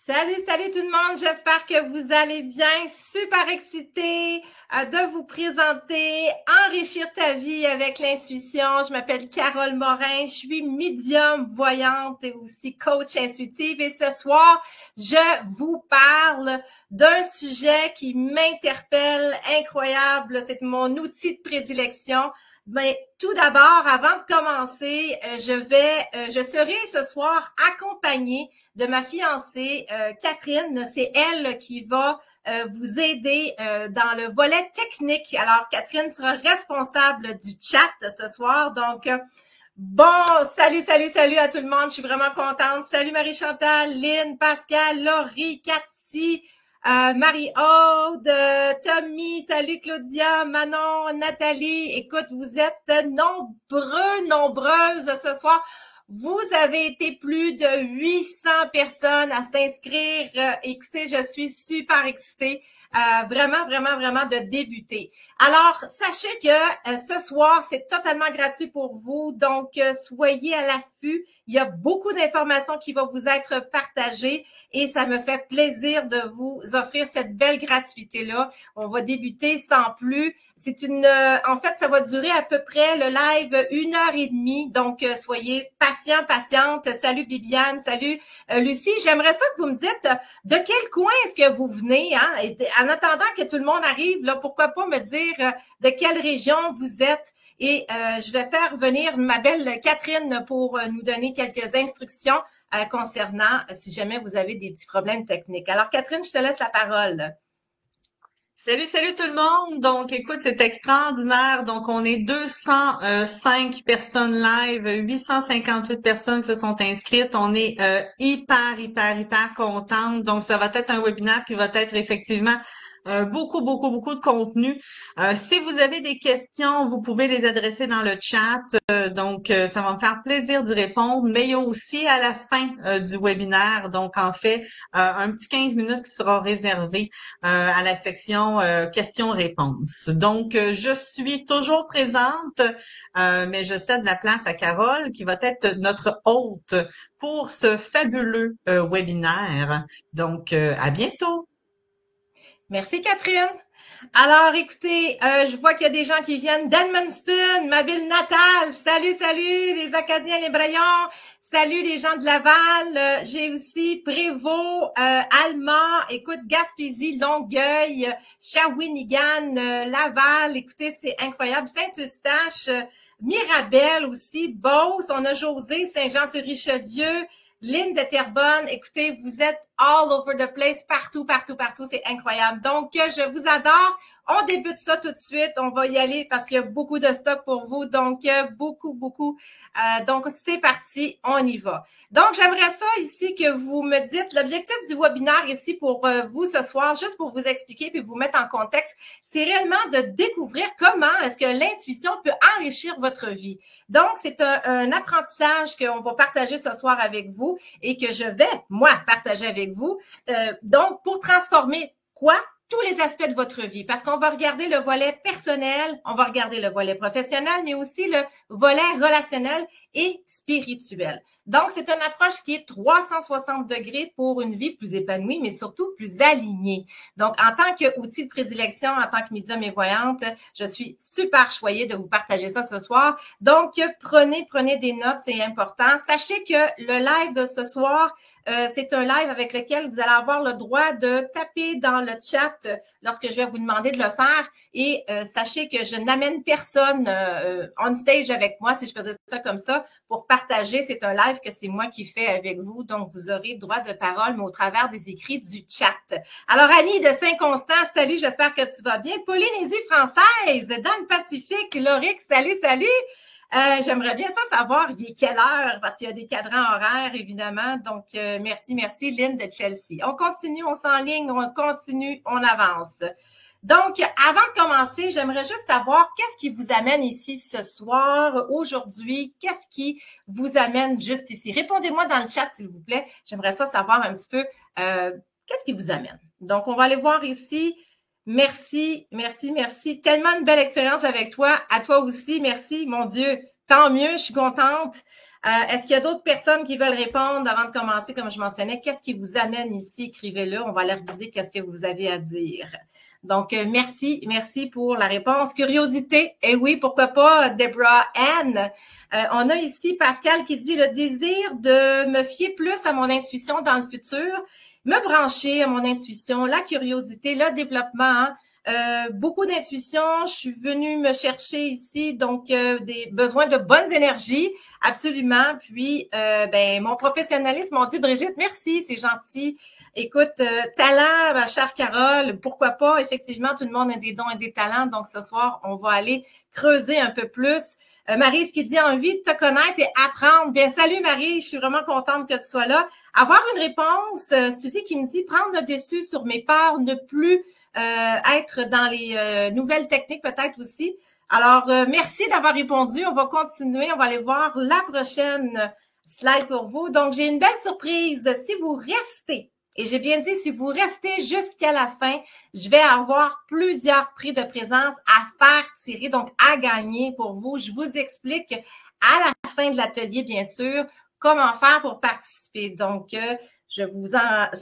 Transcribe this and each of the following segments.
Salut, salut tout le monde. J'espère que vous allez bien. Super excitée de vous présenter Enrichir ta vie avec l'intuition. Je m'appelle Carole Morin. Je suis médium voyante et aussi coach intuitive. Et ce soir, je vous parle d'un sujet qui m'interpelle incroyable. C'est mon outil de prédilection. Ben, tout d'abord, avant de commencer, je serai ce soir accompagnée de ma fiancée Catherine. C'est elle qui va vous aider dans le volet technique. Alors, Catherine sera responsable du chat ce soir. Donc, bon, salut à tout le monde. Je suis vraiment contente. Salut Marie-Chantal, Lynn, Pascal, Laurie, Cathy, Marie-Aude, Tommy, salut Claudia, Manon, Nathalie. Écoute, vous êtes nombreuses ce soir. Vous avez été plus de 800 personnes à s'inscrire. Écoutez, je suis super excitée. Vraiment de débuter. Alors, sachez que ce soir, c'est totalement gratuit pour vous. Donc, soyez à l'affût. Il y a beaucoup d'informations qui vont vous être partagées et ça me fait plaisir de vous offrir cette belle gratuité-là. On va débuter sans plus. En fait, ça va durer à peu près le live 1 heure et demie. Donc, soyez patiente. Salut Bibiane, salut Lucie. J'aimerais ça que vous me dites de quel coin est-ce que vous venez, hein? Et en attendant que tout le monde arrive, là, pourquoi pas me dire de quelle région vous êtes. Et je vais faire venir ma belle Catherine pour nous donner quelques instructions concernant si jamais vous avez des petits problèmes techniques. Alors, Catherine, je te laisse la parole. Salut tout le monde. Donc, écoute, c'est extraordinaire. Donc, on est 205 personnes live, 858 personnes se sont inscrites. On est hyper contente. Donc, ça va être un webinaire qui va être effectivement beaucoup de contenu. Si vous avez des questions, vous pouvez les adresser dans le chat. Ça va me faire plaisir d'y répondre. Mais il y a aussi à la fin du webinaire, donc en fait, un petit 15 minutes qui sera réservé à la section questions-réponses. Donc, je suis toujours présente, mais je cède la place à Carole, qui va être notre hôte pour ce fabuleux webinaire. Donc, à bientôt! Merci, Catherine. Alors, écoutez, je vois qu'il y a des gens qui viennent d'Edmundston, ma ville natale. Salut, les Acadiens, les Brayons. Salut, les gens de Laval. J'ai aussi Prévost, Alma, écoute, Gaspésie, Longueuil, Shawinigan, Laval. Écoutez, c'est incroyable. Saint-Eustache, Mirabel aussi, Beauce. On a José, Saint-Jean-sur-Richelieu, Lynn de Terrebonne. Écoutez, vous êtes all over the place, partout. C'est incroyable. Donc, je vous adore. On débute ça tout de suite. On va y aller parce qu'il y a beaucoup de stock pour vous. Donc, beaucoup. Donc, c'est parti. On y va. Donc, j'aimerais ça ici que vous me dites l'objectif du webinaire ici pour vous ce soir, juste pour vous expliquer puis vous mettre en contexte, c'est réellement de découvrir comment est-ce que l'intuition peut enrichir votre vie. Donc, c'est un apprentissage qu'on va partager ce soir avec vous et que je vais, moi, partager avec vous. Donc, pour transformer quoi? Tous les aspects de votre vie, parce qu'on va regarder le volet personnel, on va regarder le volet professionnel, mais aussi le volet relationnel et spirituel. Donc, c'est une approche qui est 360 degrés pour une vie plus épanouie, mais surtout plus alignée. Donc, en tant qu'outil de prédilection, en tant que médium et voyante, je suis super choyée de vous partager ça ce soir. Donc, prenez des notes, c'est important. Sachez que le live de ce soir, c'est un live avec lequel vous allez avoir le droit de taper dans le chat lorsque je vais vous demander de le faire. Et sachez que je n'amène personne on stage avec moi, si je peux dire ça comme ça, pour partager. C'est un live que c'est moi qui fais avec vous. Donc, vous aurez droit de parole, mais au travers des écrits du chat. Alors, Annie de Saint-Constant, salut, j'espère que tu vas bien. Polynésie française, dans le Pacifique, Loric, salut. J'aimerais bien ça savoir, il est quelle heure, parce qu'il y a des cadrans horaires, évidemment. Donc, merci, Lynn de Chelsea. On continue, on s'enligne, on continue, on avance. Donc, avant de commencer, j'aimerais juste savoir qu'est-ce qui vous amène ici ce soir, aujourd'hui, qu'est-ce qui vous amène juste ici? Répondez-moi dans le chat, s'il vous plaît. J'aimerais ça savoir un petit peu qu'est-ce qui vous amène. Donc, on va aller voir ici. Merci. Tellement une belle expérience avec toi. À toi aussi, merci. Mon Dieu, tant mieux, je suis contente. Est-ce qu'il y a d'autres personnes qui veulent répondre avant de commencer, comme je mentionnais? Qu'est-ce qui vous amène ici? Écrivez-le. On va aller regarder qu'est-ce que vous avez à dire. Donc, merci pour la réponse. Curiosité, et oui, pourquoi pas, Deborah Anne. On a ici Pascal qui dit le désir de me fier plus à mon intuition dans le futur, me brancher à mon intuition, la curiosité, le développement, beaucoup d'intuition. Je suis venue me chercher ici, donc des besoins de bonnes énergies, absolument. Puis, mon professionnalisme, mon Dieu, Brigitte, merci, c'est gentil. Écoute, talent, ma chère Carole, pourquoi pas? Effectivement, tout le monde a des dons et des talents. Donc, ce soir, on va aller creuser un peu plus. Maryse qui dit envie de te connaître et apprendre. Bien, salut Marie, je suis vraiment contente que tu sois là. Avoir une réponse, Suzy qui me dit prendre le dessus sur mes peurs, ne plus être dans les nouvelles techniques peut-être aussi. Alors, merci d'avoir répondu. On va continuer. On va aller voir la prochaine slide pour vous. Donc, j'ai une belle surprise. Si vous restez, et j'ai bien dit, si vous restez jusqu'à la fin, je vais avoir plusieurs prix de présence à faire tirer, donc à gagner pour vous. Je vous explique à la fin de l'atelier, bien sûr, comment faire pour participer. Donc, je vous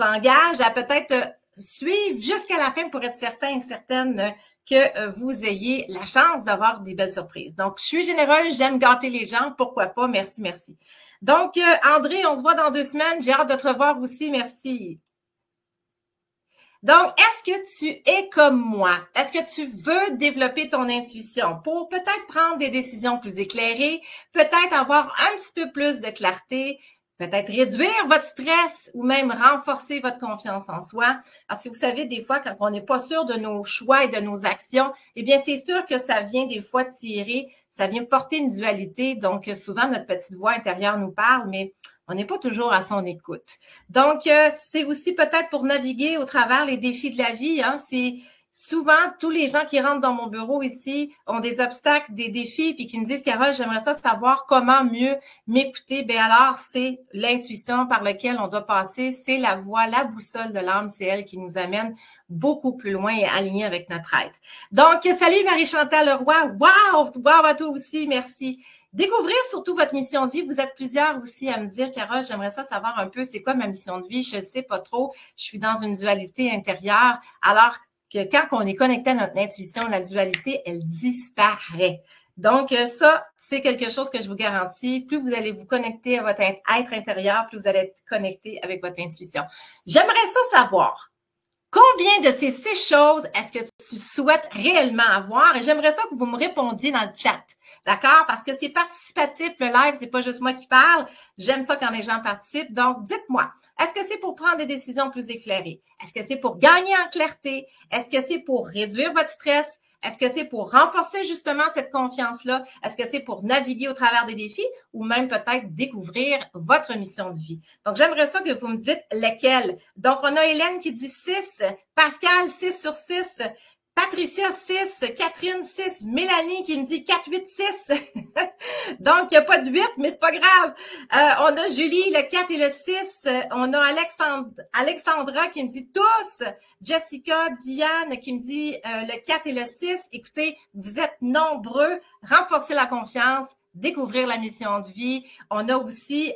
engage à peut-être suivre jusqu'à la fin pour être certain et certaine que vous ayez la chance d'avoir des belles surprises. Donc, je suis généreuse, j'aime gâter les gens, pourquoi pas, merci, merci. Donc, André, on se voit dans 2 semaines, j'ai hâte de te revoir aussi, merci. Donc, est-ce que tu es comme moi? Est-ce que tu veux développer ton intuition pour peut-être prendre des décisions plus éclairées, peut-être avoir un petit peu plus de clarté, peut-être réduire votre stress ou même renforcer votre confiance en soi? Parce que vous savez, des fois, quand on n'est pas sûr de nos choix et de nos actions, eh bien, c'est sûr que ça vient des fois tirer, ça vient porter une dualité. Donc, souvent, notre petite voix intérieure nous parle, mais on n'est pas toujours à son écoute. Donc, c'est aussi peut-être pour naviguer au travers les défis de la vie. Hein. C'est souvent, tous les gens qui rentrent dans mon bureau ici ont des obstacles, des défis, puis qui me disent, Carole, j'aimerais ça savoir comment mieux m'écouter. Bien alors, c'est l'intuition par laquelle on doit passer. C'est la voie, la boussole de l'âme. C'est elle qui nous amène beaucoup plus loin et alignée avec notre être. Donc, salut Marie-Chantal Leroy. Wow! Wow à toi aussi, merci. Découvrir surtout votre mission de vie. Vous êtes plusieurs aussi à me dire, Carole, j'aimerais ça savoir un peu c'est quoi ma mission de vie. Je ne sais pas trop. Je suis dans une dualité intérieure. Alors que quand on est connecté à notre intuition, la dualité, elle disparaît. Donc, ça, c'est quelque chose que je vous garantis. Plus vous allez vous connecter à votre être intérieur, plus vous allez être connecté avec votre intuition. J'aimerais ça savoir. Combien de ces 6 choses est-ce que tu souhaites réellement avoir? Et j'aimerais ça que vous me répondiez dans le chat. D'accord? Parce que c'est participatif, le live, c'est pas juste moi qui parle. J'aime ça quand les gens participent. Donc, dites-moi, est-ce que c'est pour prendre des décisions plus éclairées? Est-ce que c'est pour gagner en clarté? Est-ce que c'est pour réduire votre stress? Est-ce que c'est pour renforcer justement cette confiance-là? Est-ce que c'est pour naviguer au travers des défis ou même peut-être découvrir votre mission de vie? Donc, j'aimerais ça que vous me dites lesquelles. Donc, on a Hélène qui dit 6, Pascal 6 sur 6, Patricia 6, Catherine 6, Mélanie qui me dit 4, 8, 6. Donc, il n'y a pas de 8, mais c'est pas grave. On a Julie, le 4 et le 6. On a Alexandra qui me dit tous. Jessica, Diane qui me dit le 4 et le 6. Écoutez, vous êtes nombreux. Renforcez la confiance. Découvrir la mission de vie. On a aussi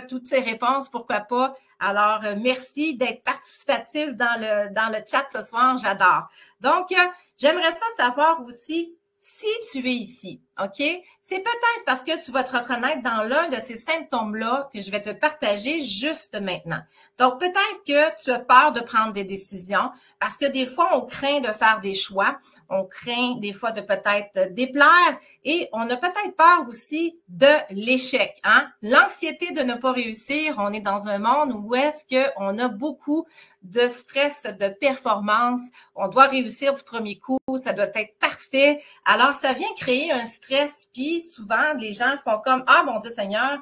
toutes ces réponses, pourquoi pas. Alors, merci d'être participatif dans le chat ce soir, j'adore. Donc, j'aimerais ça savoir aussi si tu es ici, OK? C'est peut-être parce que tu vas te reconnaître dans l'un de ces symptômes-là que je vais te partager juste maintenant. Donc, peut-être que tu as peur de prendre des décisions parce que des fois, on craint de faire des choix. On craint des fois de peut-être déplaire et on a peut-être peur aussi de l'échec. Hein? L'anxiété de ne pas réussir, on est dans un monde où est-ce qu'on a beaucoup de stress de performance. On doit réussir du premier coup, ça doit être parfait. Alors, ça vient créer un stress, puis souvent, les gens font comme « Ah, mon Dieu Seigneur,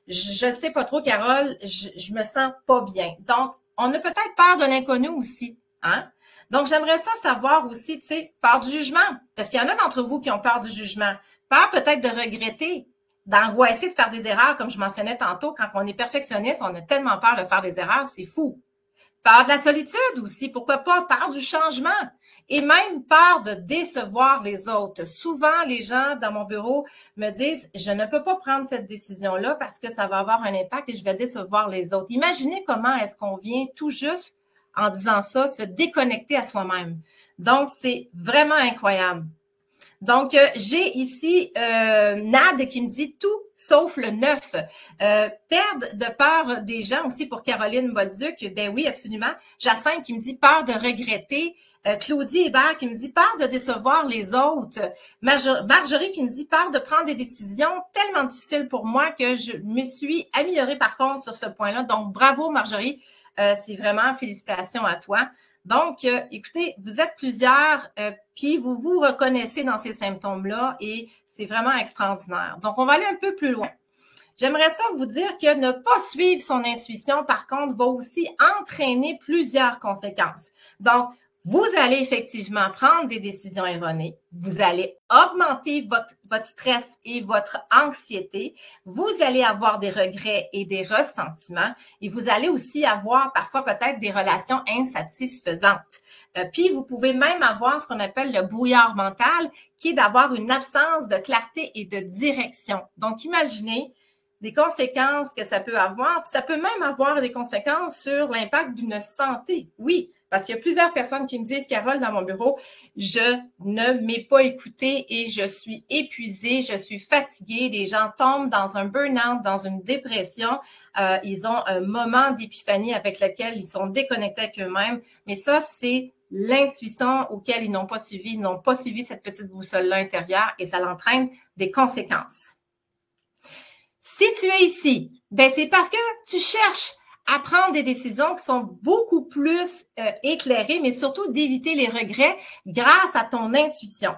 je sais pas trop, Carole, je me sens pas bien. » Donc, on a peut-être peur de l'inconnu aussi. Hein? Donc, j'aimerais ça savoir aussi, tu sais, peur du jugement. Parce qu'il y en a d'entre vous qui ont peur du jugement. Peur peut-être de regretter, d'angoisser, de faire des erreurs, comme je mentionnais tantôt. Quand on est perfectionniste, on a tellement peur de faire des erreurs, c'est fou. Peur de la solitude aussi, pourquoi pas? Peur du changement et même peur de décevoir les autres. Souvent, les gens dans mon bureau me disent, je ne peux pas prendre cette décision-là parce que ça va avoir un impact et je vais décevoir les autres. Imaginez comment est-ce qu'on vient tout juste, en disant ça, se déconnecter à soi-même. Donc, c'est vraiment incroyable. Donc, j'ai ici Nad qui me dit tout sauf le neuf. Perdre de peur des gens aussi pour Caroline Bolduc. Ben oui, absolument. Jacinthe qui me dit peur de regretter. Claudie Hébert qui me dit peur de décevoir les autres. Marjorie qui me dit peur de prendre des décisions tellement difficiles pour moi que je me suis améliorée par contre sur ce point-là. Donc, bravo Marjorie. C'est vraiment félicitations à toi. Donc, écoutez, vous êtes plusieurs, puis vous vous reconnaissez dans ces symptômes-là et c'est vraiment extraordinaire. Donc, on va aller un peu plus loin. J'aimerais ça vous dire que ne pas suivre son intuition, par contre, va aussi entraîner plusieurs conséquences. Donc, vous allez effectivement prendre des décisions erronées. Vous allez augmenter votre stress et votre anxiété. Vous allez avoir des regrets et des ressentiments. Et vous allez aussi avoir parfois peut-être des relations insatisfaisantes. Puis, vous pouvez même avoir ce qu'on appelle le brouillard mental, qui est d'avoir une absence de clarté et de direction. Donc, imaginez des conséquences que ça peut avoir. Puis ça peut même avoir des conséquences sur l'impact d'une santé. Oui, parce qu'il y a plusieurs personnes qui me disent, Carole, dans mon bureau, je ne m'ai pas écoutée et je suis épuisée, je suis fatiguée. Les gens tombent dans un burn-out, dans une dépression. Ils ont un moment d'épiphanie avec lequel ils sont déconnectés avec eux-mêmes. Mais ça, c'est l'intuition auquel ils n'ont pas suivi. Ils n'ont pas suivi cette petite boussole-là intérieure et ça entraîne des conséquences. Si tu es ici, ben c'est parce que tu cherches à prendre des décisions qui sont beaucoup plus éclairées, mais surtout d'éviter les regrets grâce à ton intuition.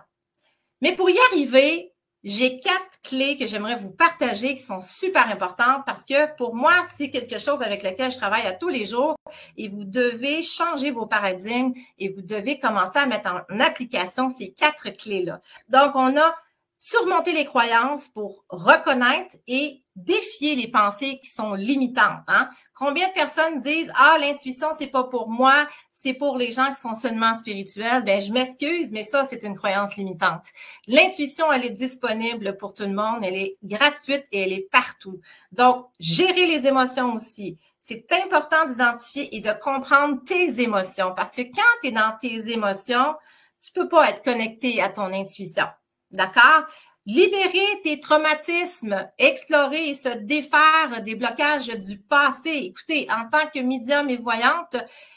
Mais pour y arriver, j'ai 4 clés que j'aimerais vous partager qui sont super importantes parce que pour moi, c'est quelque chose avec lequel je travaille à tous les jours et vous devez changer vos paradigmes et vous devez commencer à mettre en application ces 4 clés-là. Donc, on a surmonter les croyances pour reconnaître et défier les pensées qui sont limitantes. Hein? Combien de personnes disent « Ah, l'intuition, c'est pas pour moi, c'est pour les gens qui sont seulement spirituels. » Ben, je m'excuse, mais ça, c'est une croyance limitante. L'intuition, elle est disponible pour tout le monde, elle est gratuite et elle est partout. Donc, gérer les émotions aussi. C'est important d'identifier et de comprendre tes émotions parce que quand tu es dans tes émotions, tu peux pas être connecté à ton intuition. D'accord? Libérer tes traumatismes, explorer et se défaire des blocages du passé. Écoutez, en tant que médium et voyante,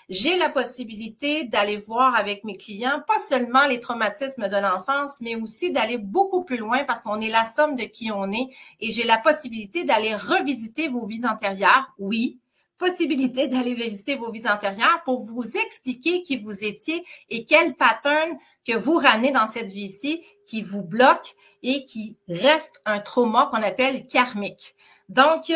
j'ai la possibilité d'aller voir avec mes clients, pas seulement les traumatismes de l'enfance, mais aussi d'aller beaucoup plus loin parce qu'on est la somme de qui on est et j'ai la possibilité d'aller revisiter vos vies antérieures. Oui, possibilité d'aller visiter vos vies antérieures pour vous expliquer qui vous étiez et quel pattern que vous ramenez dans cette vie-ci qui vous bloque et qui reste un trauma qu'on appelle karmique. Donc,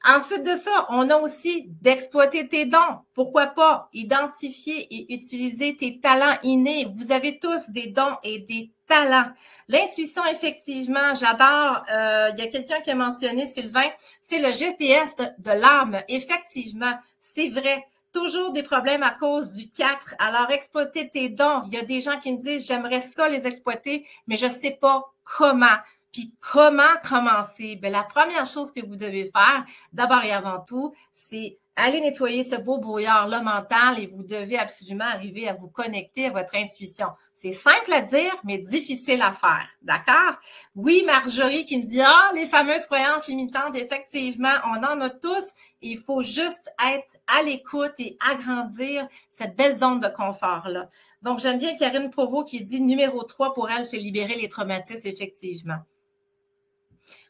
ensuite de ça, on a aussi d'exploiter tes dons. Pourquoi pas identifier et utiliser tes talents innés. Vous avez tous des dons et des talents. L'intuition, effectivement, j'adore. Il y a quelqu'un qui a mentionné, Sylvain, c'est le GPS de l'âme. Effectivement, c'est vrai. Toujours des problèmes à cause du 4. Alors, exploiter tes dons. Il y a des gens qui me disent, j'aimerais ça les exploiter, mais je sais pas comment. Puis comment commencer? Ben, la première chose que vous devez faire, d'abord et avant tout, c'est aller nettoyer ce beau brouillard-là mental et vous devez absolument arriver à vous connecter à votre intuition. C'est simple à dire, mais difficile à faire. D'accord? Oui, Marjorie qui me dit, les fameuses croyances limitantes, effectivement, on en a tous. Il faut juste être à l'écoute et agrandir cette belle zone de confort-là. Donc, j'aime bien Karine Provost qui dit numéro 3 pour elle, c'est libérer les traumatismes, effectivement.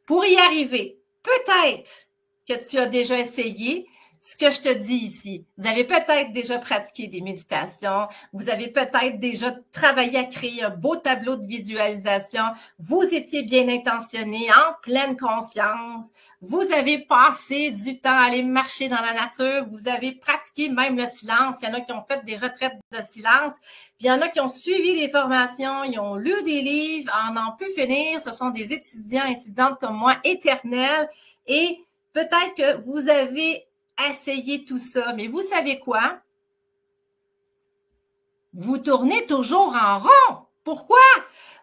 Pour y arriver, peut-être que tu as déjà essayé ce que je te dis ici. Vous avez peut-être déjà pratiqué des méditations, vous avez peut-être déjà travaillé à créer un beau tableau de visualisation, vous étiez bien intentionné, en pleine conscience, vous avez passé du temps à aller marcher dans la nature, vous avez pratiqué même le silence, il y en a qui ont fait des retraites de silence, puis il y en a qui ont suivi des formations, ils ont lu des livres, en n'en pu finir, ce sont des étudiants et étudiantes comme moi, éternels, et peut-être que vous avez essayé tout ça, mais vous savez quoi? vous tournez toujours en rond. Pourquoi?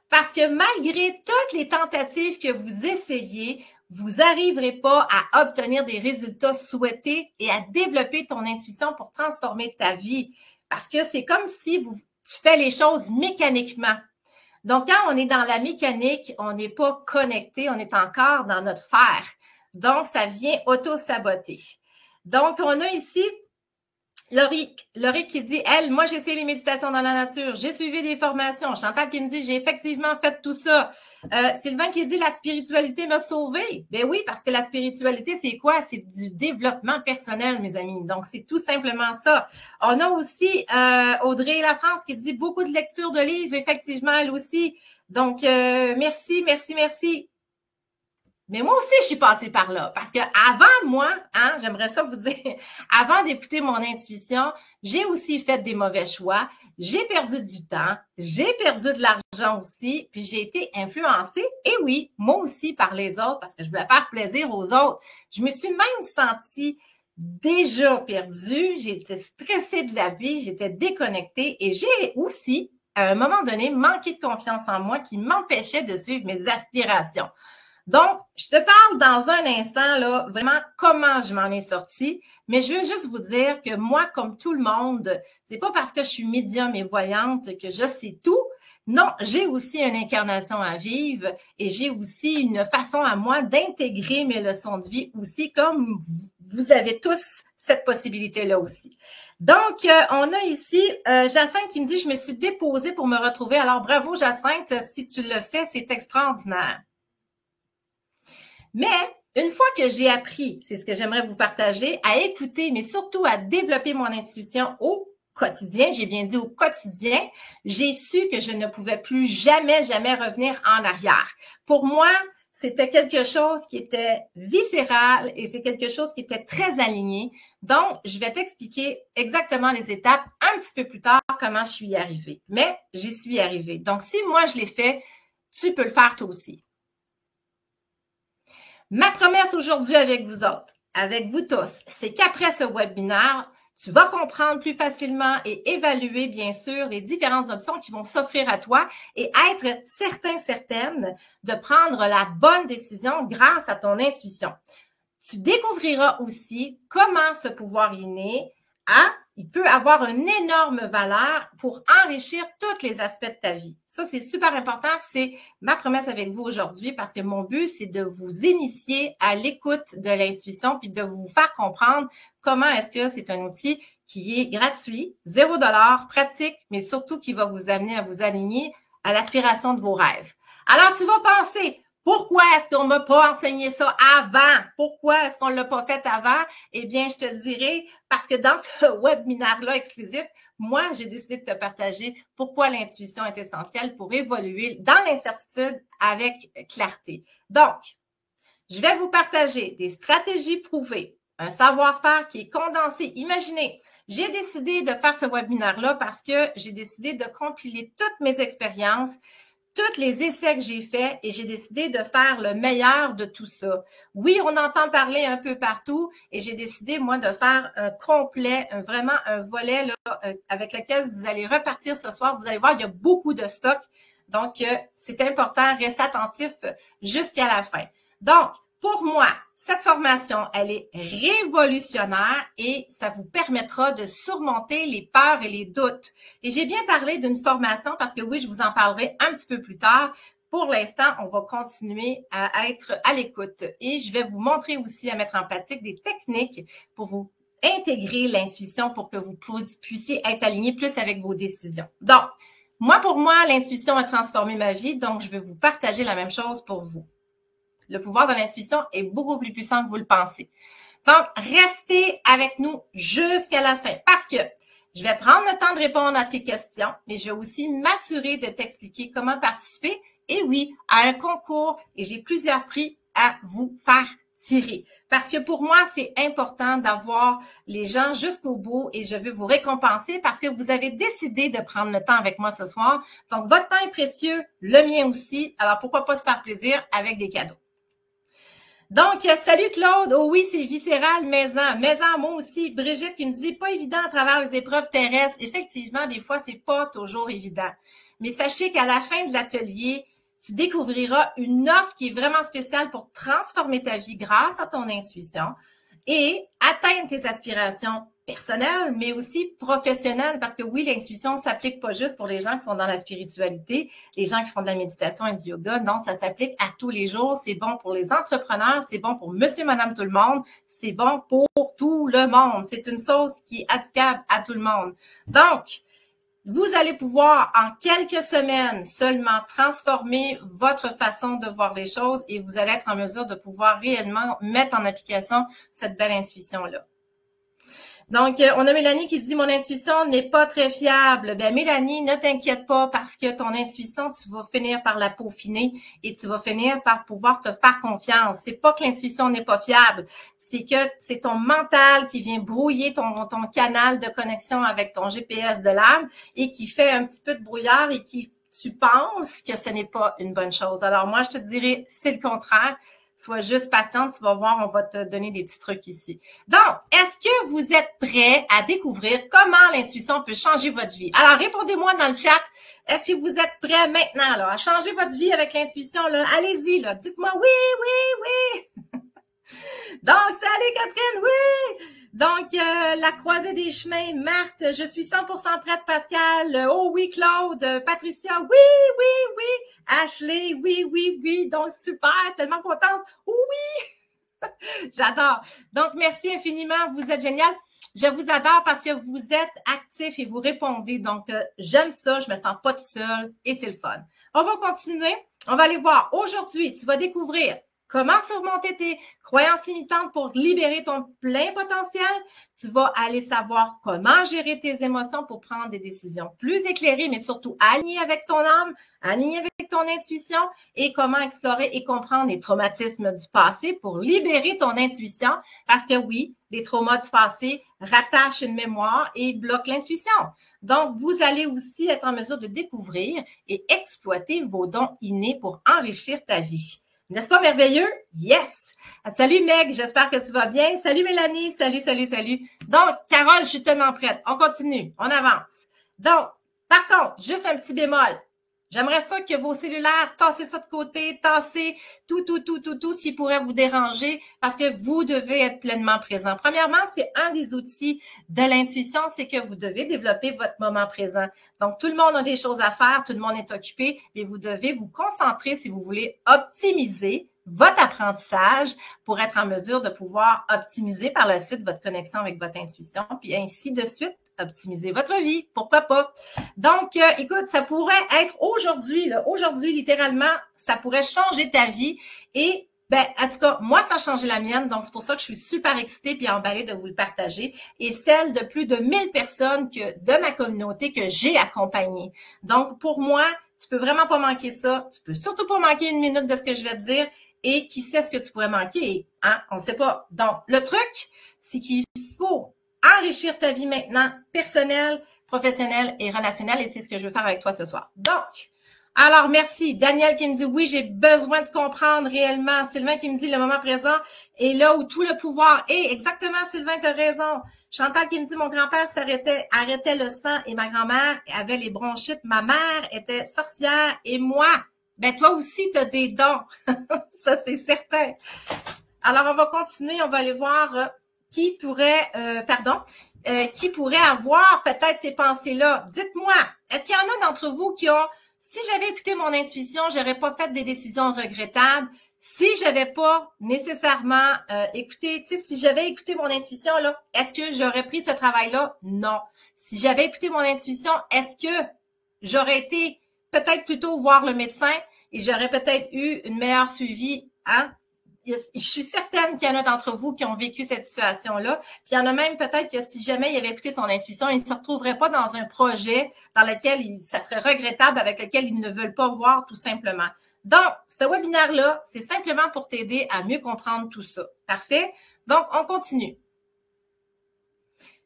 Parce que malgré toutes les tentatives que vous essayez, vous n'arriverez pas à obtenir des résultats souhaités et à développer ton intuition pour transformer ta vie. Parce que c'est comme si tu fais les choses mécaniquement. Donc, quand on est dans la mécanique, on n'est pas connecté, on est encore dans notre fer. Donc, ça vient auto-saboter. Donc, on a ici Laurie qui dit, moi, j'ai essayé les méditations dans la nature, j'ai suivi des formations. Chantal qui me dit, j'ai effectivement fait tout ça. Sylvain qui dit, la spiritualité m'a sauvé. Ben oui, parce que la spiritualité, c'est quoi? C'est du développement personnel, mes amis. Donc, c'est tout simplement ça. On a aussi Audrey Lafrance qui dit, beaucoup de lectures de livres, effectivement, elle aussi. Donc, merci. Mais moi aussi, je suis passée par là. Parce que avant moi, j'aimerais ça vous dire, avant d'écouter mon intuition, j'ai aussi fait des mauvais choix. J'ai perdu du temps. J'ai perdu de l'argent aussi. Puis j'ai été influencée, et oui, moi aussi, par les autres, parce que je voulais faire plaisir aux autres. Je me suis même sentie déjà perdue. J'étais stressée de la vie. J'étais déconnectée. Et j'ai aussi, à un moment donné, manqué de confiance en moi qui m'empêchait de suivre mes aspirations. Donc, je te parle dans un instant, là, vraiment comment je m'en ai sortie, mais je veux juste vous dire que moi, comme tout le monde, c'est pas parce que je suis médium et voyante que je sais tout. Non, j'ai aussi une incarnation à vivre et j'ai aussi une façon à moi d'intégrer mes leçons de vie aussi, comme vous avez tous cette possibilité-là aussi. Donc, on a ici Jacinthe qui me dit « Je me suis déposée pour me retrouver ». Alors, bravo Jacinthe, si tu le fais, c'est extraordinaire. Mais une fois que j'ai appris, c'est ce que j'aimerais vous partager, à écouter, mais surtout à développer mon intuition au quotidien, j'ai bien dit au quotidien, j'ai su que je ne pouvais plus jamais revenir en arrière. Pour moi, c'était quelque chose qui était viscéral et c'est quelque chose qui était très aligné. Donc, je vais t'expliquer exactement les étapes un petit peu plus tard, comment je suis arrivée. Mais j'y suis arrivée. Donc, si moi je l'ai fait, tu peux le faire toi aussi. Ma promesse aujourd'hui avec vous autres, avec vous tous, c'est qu'après ce webinaire, tu vas comprendre plus facilement et évaluer, bien sûr, les différentes options qui vont s'offrir à toi et être certaine de prendre la bonne décision grâce à ton intuition. Tu découvriras aussi comment ce pouvoir inné il peut avoir une énorme valeur pour enrichir tous les aspects de ta vie. Ça, c'est super important. C'est ma promesse avec vous aujourd'hui parce que mon but, c'est de vous initier à l'écoute de l'intuition puis de vous faire comprendre comment est-ce que c'est un outil qui est gratuit, $0, pratique, mais surtout qui va vous amener à vous aligner à l'aspiration de vos rêves. Alors, tu vas penser, pourquoi est-ce qu'on ne m'a pas enseigné ça avant? Pourquoi est-ce qu'on ne l'a pas fait avant? Eh bien, je te dirai, parce que dans ce webinaire-là exclusif, moi, j'ai décidé de te partager pourquoi l'intuition est essentielle pour évoluer dans l'incertitude avec clarté. Donc, je vais vous partager des stratégies prouvées, un savoir-faire qui est condensé. Imaginez, j'ai décidé de faire ce webinaire-là parce que j'ai décidé de compiler toutes mes expériences, tous les essais que j'ai faits et j'ai décidé de faire le meilleur de tout ça. Oui, on entend parler un peu partout et j'ai décidé, moi, de faire un complet, vraiment un volet là, avec lequel vous allez repartir ce soir. Vous allez voir, il y a beaucoup de stock. Donc, c'est important, restez attentif jusqu'à la fin. Donc, pour moi, cette formation, elle est révolutionnaire et ça vous permettra de surmonter les peurs et les doutes. Et j'ai bien parlé d'une formation parce que oui, je vous en parlerai un petit peu plus tard. Pour l'instant, on va continuer à être à l'écoute et je vais vous montrer aussi à mettre en pratique des techniques pour vous intégrer l'intuition pour que vous puissiez être aligné plus avec vos décisions. Donc, pour moi, l'intuition a transformé ma vie, donc je vais vous partager la même chose pour vous. Le pouvoir de l'intuition est beaucoup plus puissant que vous le pensez. Donc, restez avec nous jusqu'à la fin parce que je vais prendre le temps de répondre à tes questions, mais je vais aussi m'assurer de t'expliquer comment participer, et oui, à un concours, et j'ai plusieurs prix à vous faire tirer. Parce que pour moi, c'est important d'avoir les gens jusqu'au bout et je veux vous récompenser parce que vous avez décidé de prendre le temps avec moi ce soir. Donc, votre temps est précieux, le mien aussi. Alors, pourquoi pas se faire plaisir avec des cadeaux? Donc, salut Claude. Oh oui, c'est viscéral, maison, moi aussi. Brigitte qui me dit, pas évident à travers les épreuves terrestres. Effectivement, des fois, c'est pas toujours évident. Mais sachez qu'à la fin de l'atelier, tu découvriras une offre qui est vraiment spéciale pour transformer ta vie grâce à ton intuition et atteindre tes aspirations personnelles, mais aussi professionnelles, parce que oui, l'intuition s'applique pas juste pour les gens qui sont dans la spiritualité, les gens qui font de la méditation et du yoga. Non, ça s'applique à tous les jours. C'est bon pour les entrepreneurs, c'est bon pour monsieur, madame, tout le monde. C'est bon pour tout le monde. C'est une chose qui est applicable à tout le monde. Donc, vous allez pouvoir, en quelques semaines seulement, transformer votre façon de voir les choses et vous allez être en mesure de pouvoir réellement mettre en application cette belle intuition-là. Donc, on a Mélanie qui dit « Mon intuition n'est pas très fiable ». Ben Mélanie, ne t'inquiète pas parce que ton intuition, tu vas finir par la peaufiner et tu vas finir par pouvoir te faire confiance. C'est pas que l'intuition n'est pas fiable, c'est que c'est ton mental qui vient brouiller ton canal de connexion avec ton GPS de l'âme et qui fait un petit peu de brouillard et qui tu penses que ce n'est pas une bonne chose. Alors moi, je te dirais, c'est le contraire. Sois juste patiente, tu vas voir, on va te donner des petits trucs ici. Donc, est-ce que vous êtes prêts à découvrir comment l'intuition peut changer votre vie? Alors, répondez-moi dans le chat. Est-ce que vous êtes prêts maintenant là, à changer votre vie avec l'intuition? Allez-y, là, dites-moi oui, oui, oui. Donc, salut Catherine, oui! Donc, la croisée des chemins, Marthe, je suis 100% prête, Pascal. Oh oui, Claude, Patricia, oui, oui, oui. Ashley, oui, oui, oui. Donc, super, tellement contente. Oui! J'adore. Donc, merci infiniment, vous êtes génial. Je vous adore parce que vous êtes actifs et vous répondez. Donc, j'aime ça, je me sens pas toute seule et c'est le fun. On va continuer. On va aller voir. Aujourd'hui, tu vas découvrir comment surmonter tes croyances limitantes pour libérer ton plein potentiel. Tu vas aller savoir comment gérer tes émotions pour prendre des décisions plus éclairées, mais surtout alignées avec ton âme, alignées avec ton intuition et comment explorer et comprendre les traumatismes du passé pour libérer ton intuition. Parce que oui, les traumas du passé rattachent une mémoire et bloquent l'intuition. Donc, vous allez aussi être en mesure de découvrir et exploiter vos dons innés pour enrichir ta vie. N'est-ce pas merveilleux? Yes! Salut Meg, j'espère que tu vas bien. Salut Mélanie, salut, salut, salut. Donc, Carole, je suis tellement prête. On continue, on avance. Donc, par contre, juste un petit bémol. J'aimerais ça que vos cellulaires, tassez ça de côté, tassez tout ce qui pourrait vous déranger parce que vous devez être pleinement présent. Premièrement, c'est un des outils de l'intuition, c'est que vous devez développer votre moment présent. Donc, tout le monde a des choses à faire, tout le monde est occupé, mais vous devez vous concentrer si vous voulez optimiser votre apprentissage pour être en mesure de pouvoir optimiser par la suite votre connexion avec votre intuition, puis ainsi de suite, optimiser votre vie. Pourquoi pas? Donc, écoute, ça pourrait être aujourd'hui, littéralement, ça pourrait changer ta vie. Et, en tout cas, moi, ça a changé la mienne. Donc, c'est pour ça que je suis super excitée puis emballée de vous le partager. Et celle de plus de 1000 personnes de ma communauté que j'ai accompagnées. Donc, pour moi, tu peux vraiment pas manquer ça. Tu peux surtout pas manquer une minute de ce que je vais te dire. Et qui sait ce que tu pourrais manquer? Hein? On ne sait pas. Donc, le truc, c'est qu'il faut enrichir ta vie maintenant, personnelle, professionnelle et relationnelle. Et c'est ce que je veux faire avec toi ce soir. Donc, alors merci. Daniel qui me dit, oui, j'ai besoin de comprendre réellement. Sylvain qui me dit, le moment présent est là où tout le pouvoir est. Exactement, Sylvain, tu as raison. Chantal qui me dit, mon grand-père arrêtait le sang et ma grand-mère avait les bronchites. Ma mère était sorcière et moi, toi aussi, tu as des dons. Ça, c'est certain. Alors, on va continuer. On va aller voir qui pourrait avoir peut-être ces pensées-là. Dites-moi, est-ce qu'il y en a d'entre vous qui ont, si j'avais écouté mon intuition, j'aurais pas fait des décisions regrettables. Si j'avais pas nécessairement écouté, si j'avais écouté mon intuition, là, est-ce que j'aurais pris ce travail-là? Non. Si j'avais écouté mon intuition, est-ce que j'aurais été peut-être plutôt voir le médecin et j'aurais peut-être eu une meilleure suivi, hein? Je suis certaine qu'il y en a d'entre vous qui ont vécu cette situation-là. Puis il y en a même peut-être que si jamais il avait écouté son intuition, il ne se retrouverait pas dans un projet dans lequel ça serait regrettable, avec lequel ils ne veulent pas voir tout simplement. Donc, ce webinaire-là, c'est simplement pour t'aider à mieux comprendre tout ça. Parfait? Donc, on continue.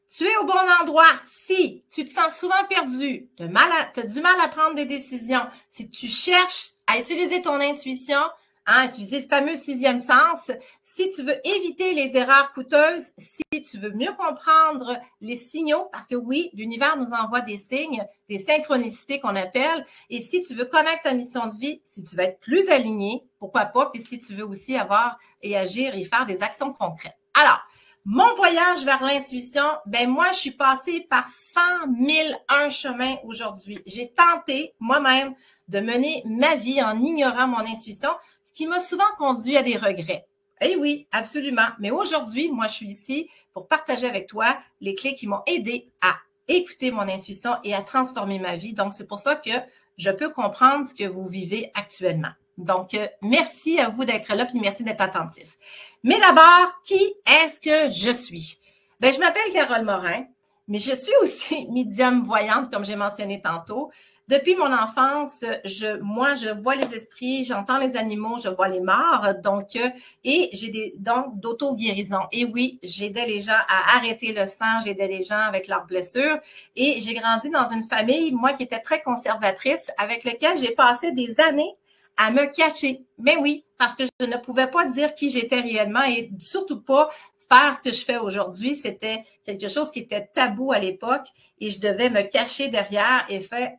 Tu es au bon endroit si tu te sens souvent perdu, tu as du mal à prendre des décisions, si tu cherches à utiliser ton intuition, Hein, utiliser le fameux sixième sens. Si tu veux éviter les erreurs coûteuses, si tu veux mieux comprendre les signaux, parce que oui, l'univers nous envoie des signes, des synchronicités qu'on appelle, et si tu veux connaître ta mission de vie, si tu veux être plus aligné, pourquoi pas, puis si tu veux aussi avoir et agir et faire des actions concrètes. Alors, mon voyage vers l'intuition, ben moi, je suis passée par 100 001 chemins aujourd'hui. J'ai tenté moi-même de mener ma vie en ignorant mon intuition, ce qui m'a souvent conduit à des regrets. Eh oui, absolument. Mais aujourd'hui, moi, je suis ici pour partager avec toi les clés qui m'ont aidé à écouter mon intuition et à transformer ma vie. Donc, c'est pour ça que je peux comprendre ce que vous vivez actuellement. Donc, merci à vous d'être là, puis merci d'être attentif. Mais d'abord, qui est-ce que je suis? Ben, je m'appelle Carole Morin, mais je suis aussi médium voyante, comme j'ai mentionné tantôt. Depuis mon enfance, moi, je vois les esprits, j'entends les animaux, je vois les morts, donc, et j'ai des dons d'auto-guérison. Et oui, j'aidais les gens à arrêter le sang, j'aidais les gens avec leurs blessures, et j'ai grandi dans une famille, moi, qui était très conservatrice, avec laquelle j'ai passé des années à me cacher. Mais oui, parce que je ne pouvais pas dire qui j'étais réellement et surtout pas faire ce que je fais aujourd'hui. C'était quelque chose qui était tabou à l'époque et je devais me cacher derrière et faire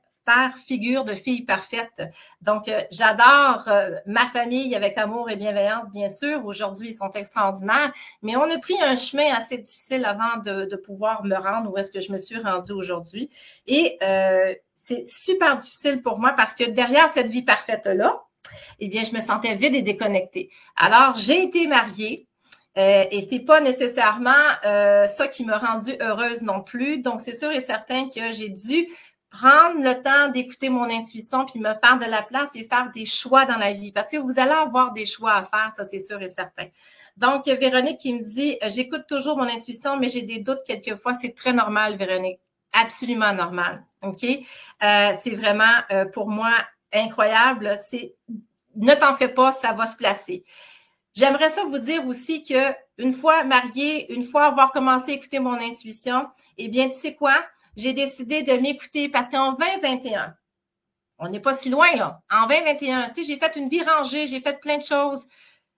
figure de fille parfaite. Donc, j'adore ma famille avec amour et bienveillance, bien sûr. Aujourd'hui, ils sont extraordinaires, mais on a pris un chemin assez difficile avant de pouvoir me rendre où est-ce que je me suis rendue aujourd'hui. Et c'est super difficile pour moi parce que derrière cette vie parfaite-là, eh bien, je me sentais vide et déconnectée. Alors, j'ai été mariée et c'est pas nécessairement ça qui m'a rendue heureuse non plus. Donc, c'est sûr et certain que j'ai dû prendre le temps d'écouter mon intuition puis me faire de la place et faire des choix dans la vie parce que vous allez avoir des choix à faire, ça c'est sûr et certain. Donc, Véronique qui me dit, j'écoute toujours mon intuition, mais j'ai des doutes quelquefois. C'est très normal, Véronique. Absolument normal. OK? C'est vraiment, pour moi, incroyable. Ne t'en fais pas, ça va se placer. J'aimerais ça vous dire aussi que une fois mariée, une fois avoir commencé à écouter mon intuition, eh bien, tu sais quoi? J'ai décidé de m'écouter parce qu'en 2021, on n'est pas si loin, là. En 2021, tu sais, j'ai fait une vie rangée, j'ai fait plein de choses.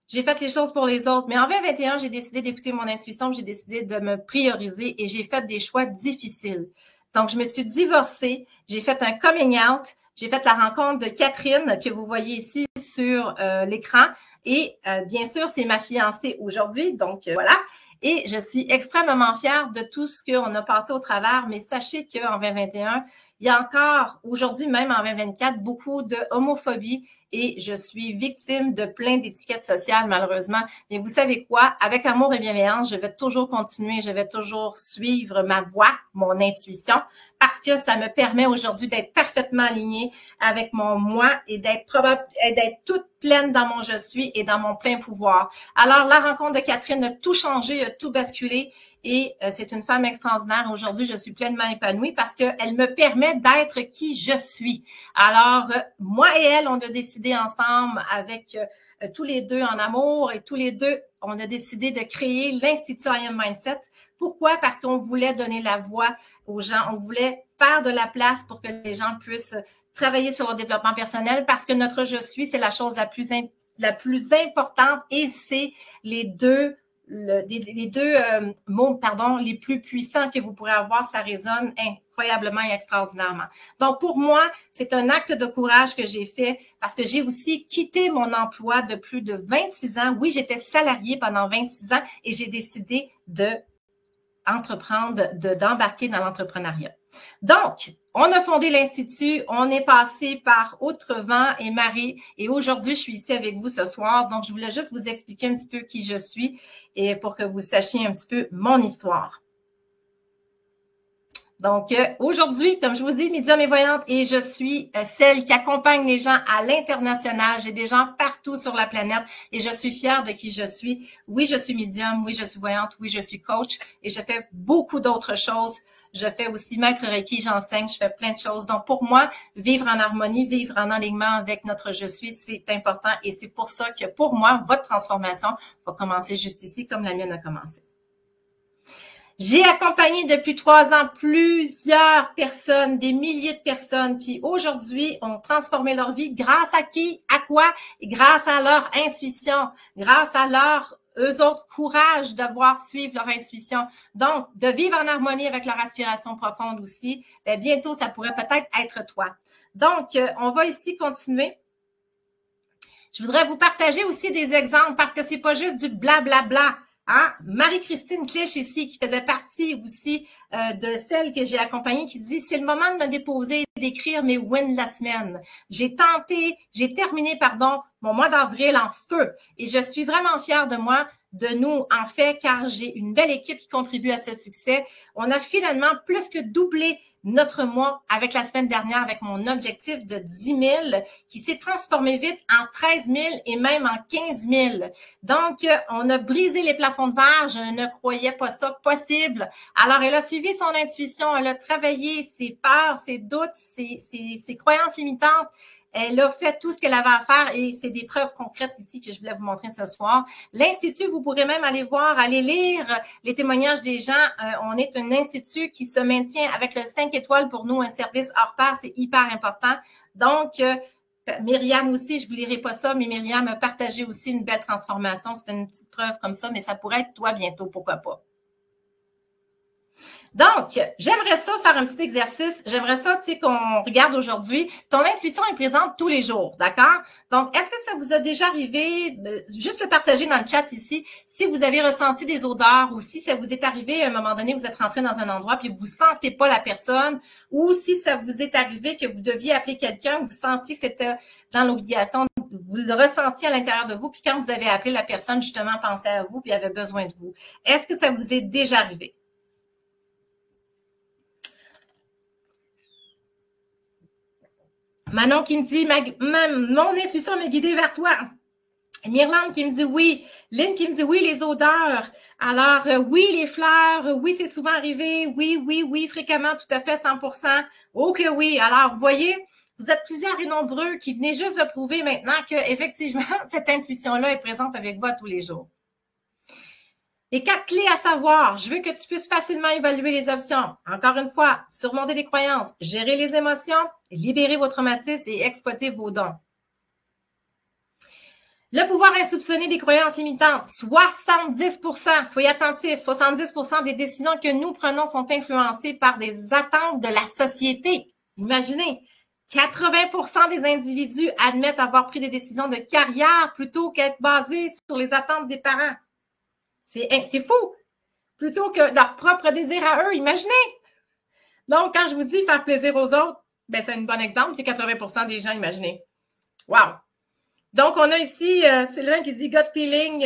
J'ai fait les choses pour les autres. Mais en 2021, j'ai décidé d'écouter mon intuition, j'ai décidé de me prioriser et j'ai fait des choix difficiles. Donc, je me suis divorcée, j'ai fait un coming out, j'ai fait la rencontre de Catherine que vous voyez ici sur l'écran. Et bien sûr, c'est ma fiancée aujourd'hui, donc voilà. Et je suis extrêmement fière de tout ce qu'on a passé au travers. Mais sachez qu'en 2021, il y a encore, aujourd'hui même en 2024, beaucoup de homophobie et je suis victime de plein d'étiquettes sociales, malheureusement. Mais vous savez quoi? Avec amour et bienveillance, je vais toujours continuer, je vais toujours suivre ma voix, mon intuition, parce que ça me permet aujourd'hui d'être parfaitement alignée avec mon moi et d'être toute pleine dans mon je suis et dans mon plein pouvoir. Alors, la rencontre de Catherine a tout changé, a tout basculé et c'est une femme extraordinaire. Aujourd'hui, je suis pleinement épanouie parce qu'elle me permet d'être qui je suis. Alors, moi et elle, on a décidé ensemble avec tous les deux en amour et tous les deux, on a décidé de créer l'Institut I Am Mindset. Pourquoi? Parce qu'on voulait donner la voix aux gens. On voulait faire de la place pour que les gens puissent travailler sur leur développement personnel parce que notre je suis, c'est la chose la plus importante et c'est les deux mots, les plus puissants que vous pourrez avoir, ça résonne incroyablement et extraordinairement. Donc, pour moi, c'est un acte de courage que j'ai fait parce que j'ai aussi quitté mon emploi de plus de 26 ans. Oui, j'étais salariée pendant 26 ans et j'ai décidé d'embarquer dans l'entrepreneuriat. Donc, on a fondé l'Institut, on est passé par Outre-Vent et Marie et aujourd'hui, je suis ici avec vous ce soir. Donc, je voulais juste vous expliquer un petit peu qui je suis et pour que vous sachiez un petit peu mon histoire. Donc, aujourd'hui, comme je vous dis, médium et voyante, et je suis celle qui accompagne les gens à l'international. J'ai des gens partout sur la planète et je suis fière de qui je suis. Oui, je suis médium, oui, je suis voyante, oui, je suis coach et je fais beaucoup d'autres choses. Je fais aussi maître Reiki, j'enseigne, je fais plein de choses. Donc, pour moi, vivre en harmonie, vivre en alignement avec notre je suis, c'est important et c'est pour ça que pour moi, votre transformation va commencer juste ici comme la mienne a commencé. J'ai accompagné depuis 3 ans plusieurs personnes, des milliers de personnes, puis aujourd'hui, ont transformé leur vie grâce à qui? À quoi? Grâce à leur intuition, grâce à leur, eux autres, courage de voir suivre leur intuition. Donc, de vivre en harmonie avec leur aspiration profonde aussi. Bien, bientôt, ça pourrait peut-être être toi. Donc, on va ici continuer. Je voudrais vous partager aussi des exemples parce que c'est pas juste du blablabla. Hein? Marie-Christine Clich ici, qui faisait partie aussi de celle que j'ai accompagnée, qui dit « C'est le moment de me déposer et d'écrire mes wins de la semaine. J'ai terminé, mon mois d'avril en feu et je suis vraiment fière de moi, de nous, en fait, car j'ai une belle équipe qui contribue à ce succès. On a finalement plus que doublé notre mois avec la semaine dernière, avec mon objectif de 10 000 qui s'est transformé vite en 13 000 et même en 15 000. Donc, on a brisé les plafonds de verre. Je ne croyais pas ça possible. Alors, elle a suivi son intuition. Elle a travaillé ses peurs, ses doutes, ses croyances limitantes. Elle a fait tout ce qu'elle avait à faire et c'est des preuves concrètes ici que je voulais vous montrer ce soir. L'Institut, vous pourrez même aller voir, aller lire les témoignages des gens. On est un institut qui se maintient avec le 5 étoiles pour nous, un service hors pair, c'est hyper important. Donc, Myriam aussi, je vous lirai pas ça, mais Myriam a partagé aussi une belle transformation. C'était une petite preuve comme ça, mais ça pourrait être toi bientôt, pourquoi pas. Donc, j'aimerais ça faire un petit exercice. J'aimerais ça, tu sais, qu'on regarde aujourd'hui. Ton intuition est présente tous les jours, d'accord? Donc, est-ce que ça vous a déjà arrivé, juste le partager dans le chat ici, si vous avez ressenti des odeurs ou si ça vous est arrivé à un moment donné, vous êtes rentré dans un endroit puis vous sentez pas la personne ou si ça vous est arrivé que vous deviez appeler quelqu'un, vous sentiez que c'était dans l'obligation, vous le ressentiez à l'intérieur de vous puis quand vous avez appelé la personne, justement, pensait à vous puis avait besoin de vous. Est-ce que ça vous est déjà arrivé? Manon qui me dit, mon intuition m'a guidée vers toi. Myrlande qui me dit oui. Lynn qui me dit oui, les odeurs. Alors, oui, les fleurs. Oui, c'est souvent arrivé. Oui, fréquemment, tout à fait, 100%. Oh que oui. Alors, vous voyez, vous êtes plusieurs et nombreux qui venez juste de prouver maintenant que effectivement cette intuition-là est présente avec vous à tous les jours. Les 4 clés à savoir, je veux que tu puisses facilement évaluer les options. Encore une fois, surmonter les croyances, gérer les émotions, libérer vos traumatismes et exploiter vos dons. Le pouvoir insoupçonné des croyances limitantes, 70%, soyez attentifs, 70% des décisions que nous prenons sont influencées par des attentes de la société. Imaginez, 80% des individus admettent avoir pris des décisions de carrière plutôt qu'être basés sur les attentes des parents. C'est fou. Plutôt que leur propre désir à eux, imaginez. Donc, quand je vous dis faire plaisir aux autres, ben c'est un bon exemple, c'est 80% des gens, imaginez. Wow. Donc, on a ici Sylvain qui dit « gut feeling »,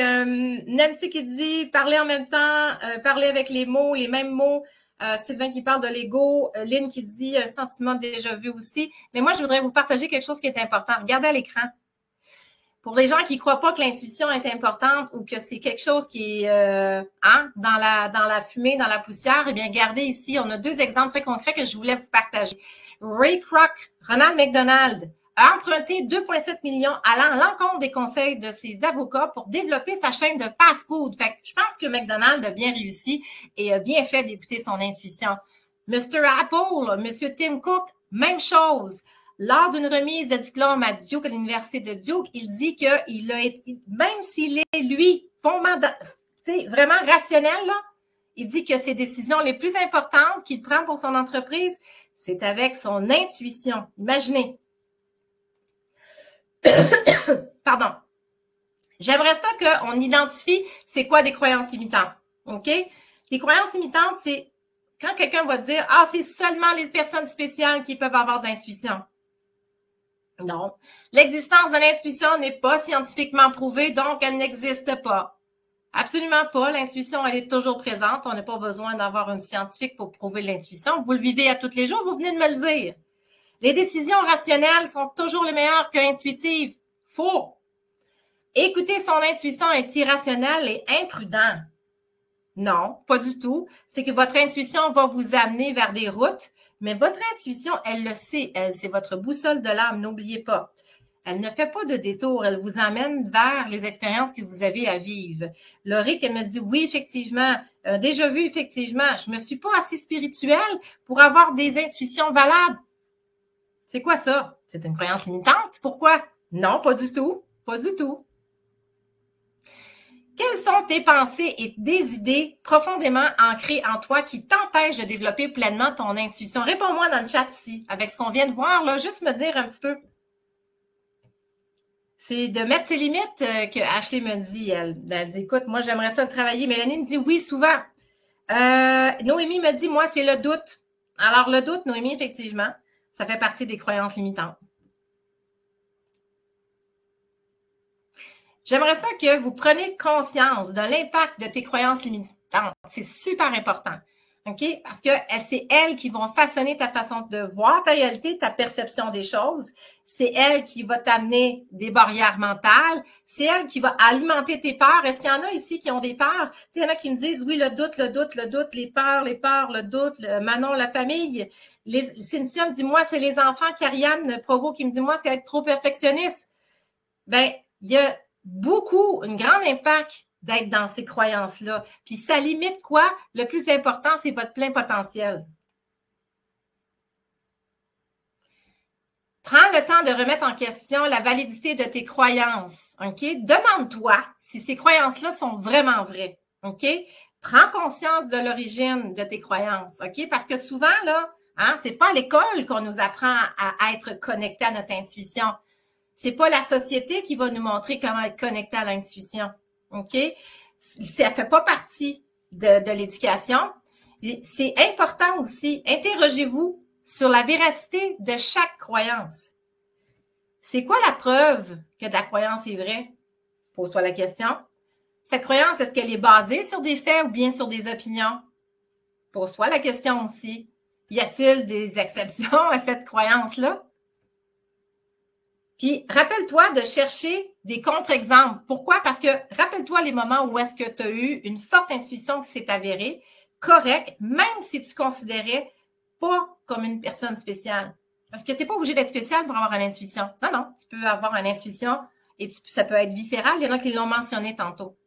Nancy qui dit « parler en même temps, parler avec les mots, les mêmes mots », Sylvain qui parle de l'ego, Lynn qui dit « sentiment déjà vu aussi ». Mais moi, je voudrais vous partager quelque chose qui est important. Regardez à l'écran. Pour les gens qui ne croient pas que l'intuition est importante ou que c'est quelque chose qui est dans la fumée, dans la poussière, eh bien, regardez ici, on a 2 exemples très concrets que je voulais vous partager. Ray Kroc, Ronald McDonald, a emprunté 2,7 millions allant à l'encontre des conseils de ses avocats pour développer sa chaîne de fast-food. Fait que je pense que McDonald a bien réussi et a bien fait d'écouter son intuition. Mr. Apple, Monsieur Tim Cook, même chose. Lors d'une remise de diplôme à Duke, à l'université de Duke, il dit qu'il a été, même s'il est, lui, vraiment rationnel, là, il dit que ses décisions les plus importantes qu'il prend pour son entreprise, c'est avec son intuition. Imaginez. Pardon. J'aimerais ça qu'on identifie c'est quoi des croyances limitantes. OK? Les croyances limitantes, c'est quand quelqu'un va dire « Ah, c'est seulement les personnes spéciales qui peuvent avoir de l'intuition. » Non. L'existence de l'intuition n'est pas scientifiquement prouvée, donc elle n'existe pas. Absolument pas. L'intuition, elle est toujours présente. On n'a pas besoin d'avoir une scientifique pour prouver l'intuition. Vous le vivez à tous les jours, vous venez de me le dire. Les décisions rationnelles sont toujours les meilleures qu'intuitives. Faux. Écouter son intuition est irrationnel et imprudent. Non, pas du tout. C'est que votre intuition va vous amener vers des routes, mais votre intuition, elle le sait. Elle, c'est votre boussole de l'âme, n'oubliez pas. Elle ne fait pas de détour. Elle vous emmène vers les expériences que vous avez à vivre. Laurie, elle me dit, oui, effectivement, déjà vu, effectivement, je me suis pas assez spirituelle pour avoir des intuitions valables. C'est quoi ça? C'est une croyance limitante? Pourquoi? Non, pas du tout. Pas du tout. Quelles sont tes pensées et des idées profondément ancrées en toi qui t'empêchent de développer pleinement ton intuition? Réponds-moi dans le chat ici, avec ce qu'on vient de voir, là, juste me dire un petit peu. C'est de mettre ses limites que Ashley me dit. Elle dit, écoute, moi, j'aimerais ça travailler. Mélanie me dit, oui, souvent. Noémie me dit, moi, c'est le doute. Alors, le doute, Noémie, effectivement, ça fait partie des croyances limitantes. J'aimerais ça que vous preniez conscience de l'impact de tes croyances limitantes. C'est super important. OK? Parce que c'est elles qui vont façonner ta façon de voir ta réalité, ta perception des choses. C'est elle qui va t'amener des barrières mentales. C'est elle qui va alimenter tes peurs. Est-ce qu'il y en a ici qui ont des peurs? Il y en a qui me disent, oui, le doute, les peurs, le doute, Manon, la famille. Cynthia me dit, moi, c'est les enfants. Karianne Provo qui me dit, moi, c'est être trop perfectionniste. Ben, il y a un grand impact d'être dans ces croyances-là. Puis ça limite quoi? Le plus important, c'est votre plein potentiel. Prends le temps de remettre en question la validité de tes croyances. OK? Demande-toi si ces croyances-là sont vraiment vraies. OK? Prends conscience de l'origine de tes croyances. OK? Parce que souvent, là, c'est pas à l'école qu'on nous apprend à être connecté à notre intuition. C'est pas la société qui va nous montrer comment être connecté à l'intuition. OK? Ça fait pas partie de l'éducation. C'est important aussi. Interrogez-vous sur la véracité de chaque croyance. C'est quoi la preuve que ta croyance est vraie? Pose-toi la question. Cette croyance, est-ce qu'elle est basée sur des faits ou bien sur des opinions? Pose-toi la question aussi. Y a-t-il des exceptions à cette croyance-là? Puis, rappelle-toi de chercher des contre-exemples. Pourquoi? Parce que rappelle-toi les moments où est-ce que tu as eu une forte intuition qui s'est avérée correcte, même si tu considérais pas comme une personne spéciale. Parce que tu n'es pas obligé d'être spécial pour avoir une intuition. Non, tu peux avoir une intuition et ça peut être viscéral. Il y en a qui l'ont mentionné tantôt.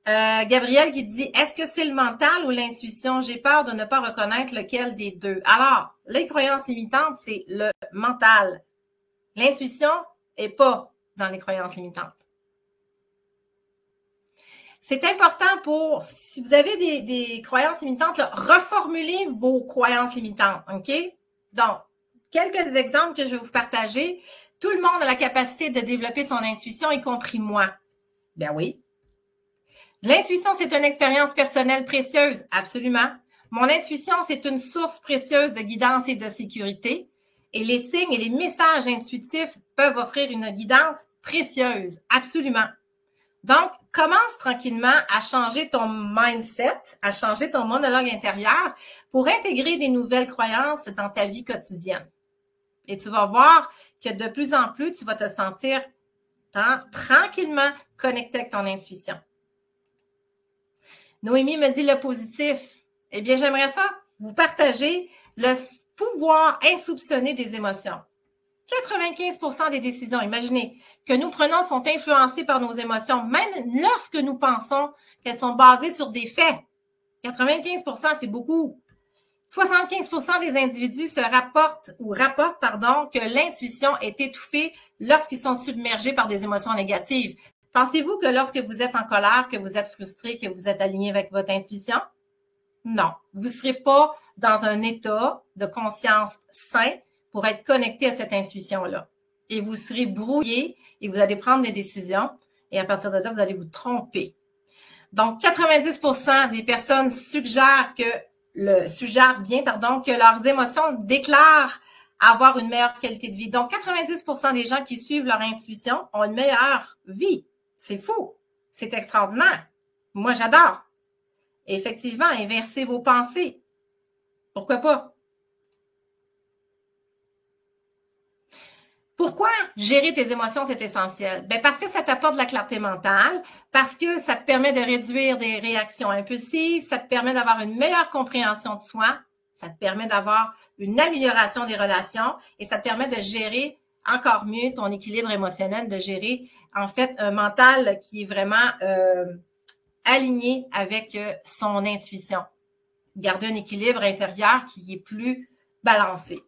Gabrielle qui dit, est-ce que c'est le mental ou l'intuition? J'ai peur de ne pas reconnaître lequel des deux. Alors, les croyances limitantes, c'est le mental. L'intuition n'est pas dans les croyances limitantes. C'est important si vous avez des croyances limitantes, là, reformulez vos croyances limitantes, OK? Donc, quelques exemples que je vais vous partager. Tout le monde a la capacité de développer son intuition, y compris moi. Ben oui. L'intuition, c'est une expérience personnelle précieuse, absolument. Mon intuition, c'est une source précieuse de guidance et de sécurité. Et les signes et les messages intuitifs peuvent offrir une guidance précieuse, absolument. Donc, commence tranquillement à changer ton mindset, à changer ton monologue intérieur pour intégrer des nouvelles croyances dans ta vie quotidienne. Et tu vas voir que de plus en plus, tu vas te sentir tranquillement connecté avec ton intuition. Noémie me dit le positif. Eh bien, j'aimerais ça vous partager le pouvoir insoupçonné des émotions. 95% des décisions, imaginez, que nous prenons sont influencées par nos émotions, même lorsque nous pensons qu'elles sont basées sur des faits. 95%, c'est beaucoup. 75% des individus rapportent que l'intuition est étouffée lorsqu'ils sont submergés par des émotions négatives. Pensez-vous que lorsque vous êtes en colère, que vous êtes frustré, que vous êtes aligné avec votre intuition? Non, vous ne serez pas dans un état de conscience sain pour être connecté à cette intuition-là. Et vous serez brouillé et vous allez prendre des décisions et à partir de là, vous allez vous tromper. Donc, 90% des personnes suggèrent que leurs émotions déclarent avoir une meilleure qualité de vie. Donc, 90% des gens qui suivent leur intuition ont une meilleure vie. C'est fou. C'est extraordinaire. Moi, j'adore. Et effectivement, inversez vos pensées. Pourquoi pas? Pourquoi gérer tes émotions, c'est essentiel? Ben parce que ça t'apporte de la clarté mentale, parce que ça te permet de réduire des réactions impulsives, ça te permet d'avoir une meilleure compréhension de soi, ça te permet d'avoir une amélioration des relations et ça te permet de gérer encore mieux ton équilibre émotionnel, de gérer en fait un mental qui est vraiment aligné avec son intuition. Garder un équilibre intérieur qui est plus balancé.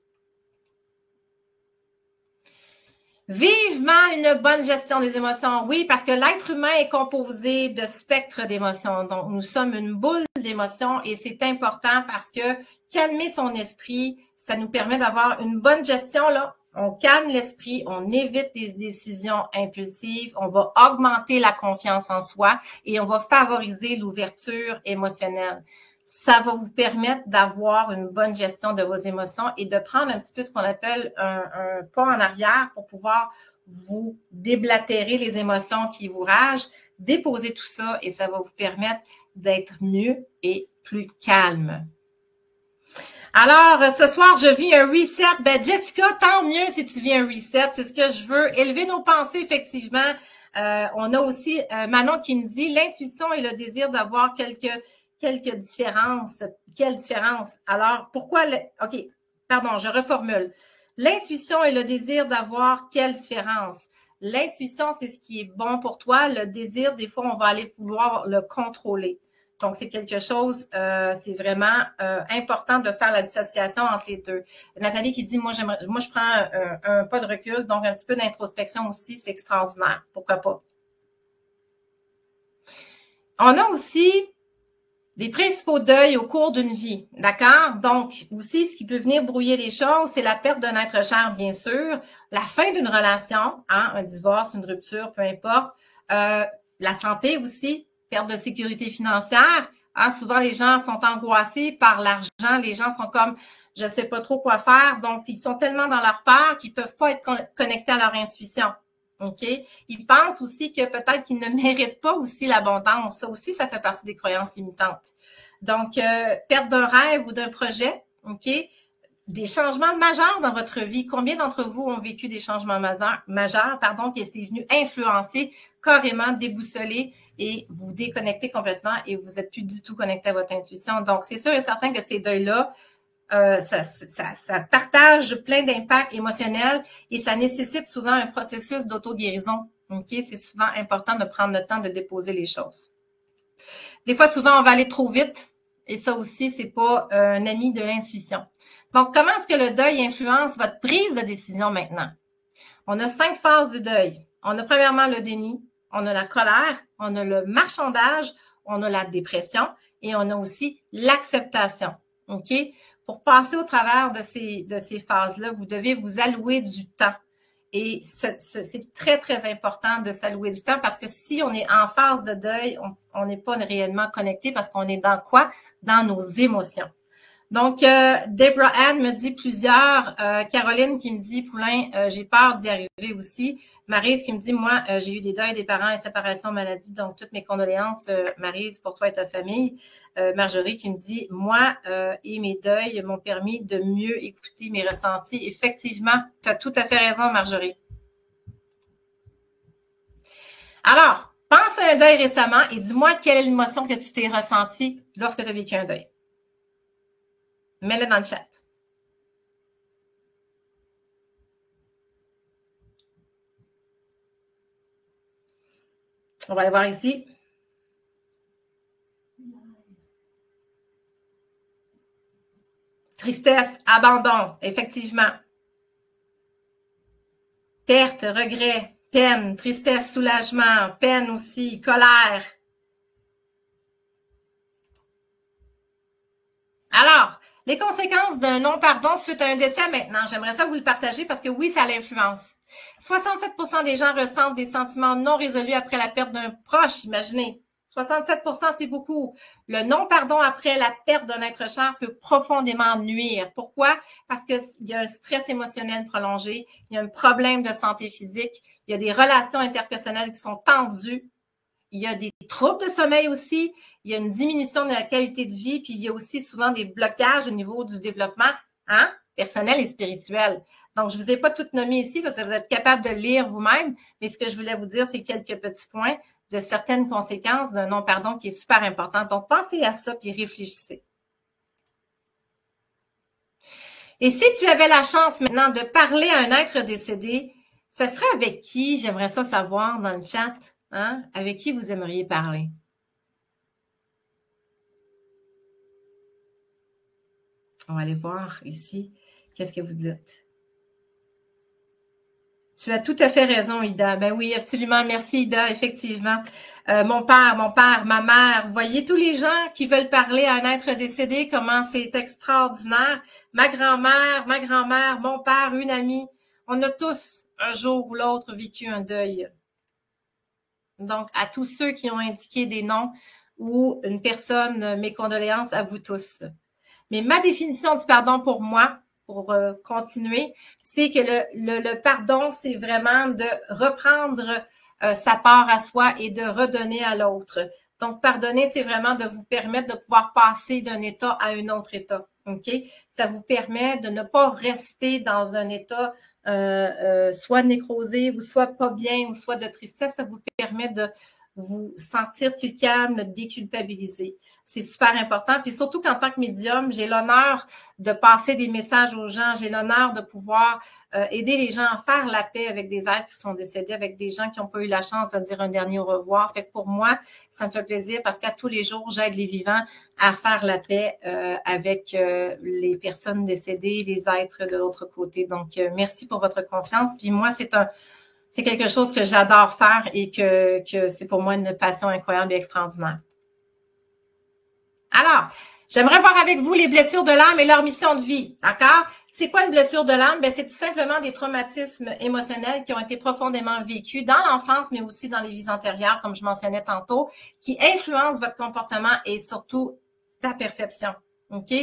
Vivement une bonne gestion des émotions. Oui, parce que l'être humain est composé de spectres d'émotions. Donc, nous sommes une boule d'émotions et c'est important parce que calmer son esprit, ça nous permet d'avoir une bonne gestion, là. On calme l'esprit, on évite des décisions impulsives, on va augmenter la confiance en soi et on va favoriser l'ouverture émotionnelle. Ça va vous permettre d'avoir une bonne gestion de vos émotions et de prendre un petit peu ce qu'on appelle un pas en arrière pour pouvoir vous déblatérer les émotions qui vous ragent, déposer tout ça et ça va vous permettre d'être mieux et plus calme. Alors, ce soir, je vis un reset. Ben, Jessica, tant mieux si tu vis un reset. C'est ce que je veux. Élever nos pensées, effectivement. On a aussi Manon qui me dit, l'intuition et le désir d'avoir quelques différences. Quelle différence? Alors, pourquoi... OK, pardon, je reformule. L'intuition et le désir d'avoir quelle différence? L'intuition, c'est ce qui est bon pour toi. Le désir, des fois, on va aller vouloir le contrôler. Donc, c'est quelque chose, c'est vraiment important de faire la dissociation entre les deux. Nathalie qui dit, moi, je prends un pas de recul, donc un petit peu d'introspection aussi, c'est extraordinaire. Pourquoi pas? On a aussi des principaux deuils au cours d'une vie, d'accord? Donc, aussi, ce qui peut venir brouiller les choses, c'est la perte d'un être cher, bien sûr, la fin d'une relation, hein, un divorce, une rupture, peu importe, la santé aussi, perte de sécurité financière. Hein, souvent, les gens sont angoissés par l'argent. Les gens sont comme, je sais pas trop quoi faire. Donc, ils sont tellement dans leur peur qu'ils peuvent pas être connectés à leur intuition. OK? Ils pensent aussi que peut-être qu'ils ne méritent pas aussi l'abondance. Ça aussi, ça fait partie des croyances limitantes. Donc, perte d'un rêve ou d'un projet, OK? Des changements majeurs dans votre vie. Combien d'entre vous ont vécu des changements majeurs, qui c'est venu influencer, carrément déboussoler et vous déconnecter complètement et vous n'êtes plus du tout connecté à votre intuition. Donc, c'est sûr et certain que ces deuils-là, ça partage plein d'impacts émotionnels et ça nécessite souvent un processus d'auto-guérison. OK? C'est souvent important de prendre le temps de déposer les choses. Des fois, souvent, on va aller trop vite et ça aussi, c'est pas un ami de l'intuition. Donc, comment est-ce que le deuil influence votre prise de décision maintenant? On a 5 phases du deuil. On a premièrement le déni, on a la colère, on a le marchandage, on a la dépression et on a aussi l'acceptation. OK? Pour passer au travers de ces phases-là, vous devez vous allouer du temps. Et c'est très, très important de s'allouer du temps parce que si on est en phase de deuil, on n'est pas réellement connecté parce qu'on est dans quoi? Dans nos émotions. Donc, Deborah Ann me dit plusieurs. Caroline qui me dit, Poulain, j'ai peur d'y arriver aussi. Maryse qui me dit, moi, j'ai eu des deuils des parents et séparation maladie, donc toutes mes condoléances, Maryse, pour toi et ta famille. Marjorie qui me dit, moi et mes deuils m'ont permis de mieux écouter mes ressentis. Effectivement, tu as tout à fait raison, Marjorie. Alors, pense à un deuil récemment et dis-moi quelle est l'émotion que tu t'es ressentie lorsque tu as vécu un deuil. Mets-le dans le chat. On va aller voir ici. Tristesse, abandon, effectivement. Perte, regret, peine, tristesse, soulagement, peine aussi, colère. Alors, les conséquences d'un non-pardon suite à un décès maintenant, j'aimerais ça vous le partager parce que oui, ça a l'influence. 67% des gens ressentent des sentiments non résolus après la perte d'un proche, imaginez. 67%, c'est beaucoup. Le non-pardon après la perte d'un être cher peut profondément nuire. Pourquoi? Parce qu'il y a un stress émotionnel prolongé, il y a un problème de santé physique, il y a des relations interpersonnelles qui sont tendues, il y a des troubles de sommeil aussi, il y a une diminution de la qualité de vie, puis il y a aussi souvent des blocages au niveau du développement personnel et spirituel. Donc, je ne vous ai pas tout nommé ici parce que vous êtes capable de le lire vous-même, mais ce que je voulais vous dire, c'est quelques petits points de certaines conséquences d'un non-pardon qui est super important. Donc, pensez à ça puis réfléchissez. Et si tu avais la chance maintenant de parler à un être décédé, ce serait avec qui? J'aimerais ça savoir dans le chat. Hein? Avec qui vous aimeriez parler? On va aller voir ici. Qu'est-ce que vous dites? Tu as tout à fait raison, Ida. Ben oui, absolument. Merci, Ida. Effectivement. Mon père, ma mère. Vous voyez tous les gens qui veulent parler à un être décédé, comment c'est extraordinaire. Ma grand-mère, mon père, une amie. On a tous, un jour ou l'autre, vécu un deuil. Donc, à tous ceux qui ont indiqué des noms ou une personne, mes condoléances à vous tous. Mais ma définition du pardon pour moi, pour continuer, c'est que le pardon, c'est vraiment de reprendre sa part à soi et de redonner à l'autre. Donc, pardonner, c'est vraiment de vous permettre de pouvoir passer d'un état à un autre état. OK? Ça vous permet de ne pas rester dans un état soit nécrosé ou soit pas bien ou soit de tristesse. Ça vous permet de vous sentir plus calme, de déculpabiliser. C'est super important. Puis surtout qu'en tant que médium, j'ai l'honneur de passer des messages aux gens. J'ai l'honneur de pouvoir aider les gens à faire la paix avec des êtres qui sont décédés, avec des gens qui n'ont pas eu la chance de dire un dernier au revoir. Fait que pour moi, ça me fait plaisir parce qu'à tous les jours, j'aide les vivants à faire la paix avec les personnes décédées, les êtres de l'autre côté. Donc, merci pour votre confiance. Puis moi, c'est quelque chose que j'adore faire et que c'est pour moi une passion incroyable et extraordinaire. Alors, j'aimerais voir avec vous les blessures de l'âme et leur mission de vie, d'accord? C'est quoi une blessure de l'âme? Ben, c'est tout simplement des traumatismes émotionnels qui ont été profondément vécus dans l'enfance, mais aussi dans les vies antérieures, comme je mentionnais tantôt, qui influencent votre comportement et surtout ta perception, OK?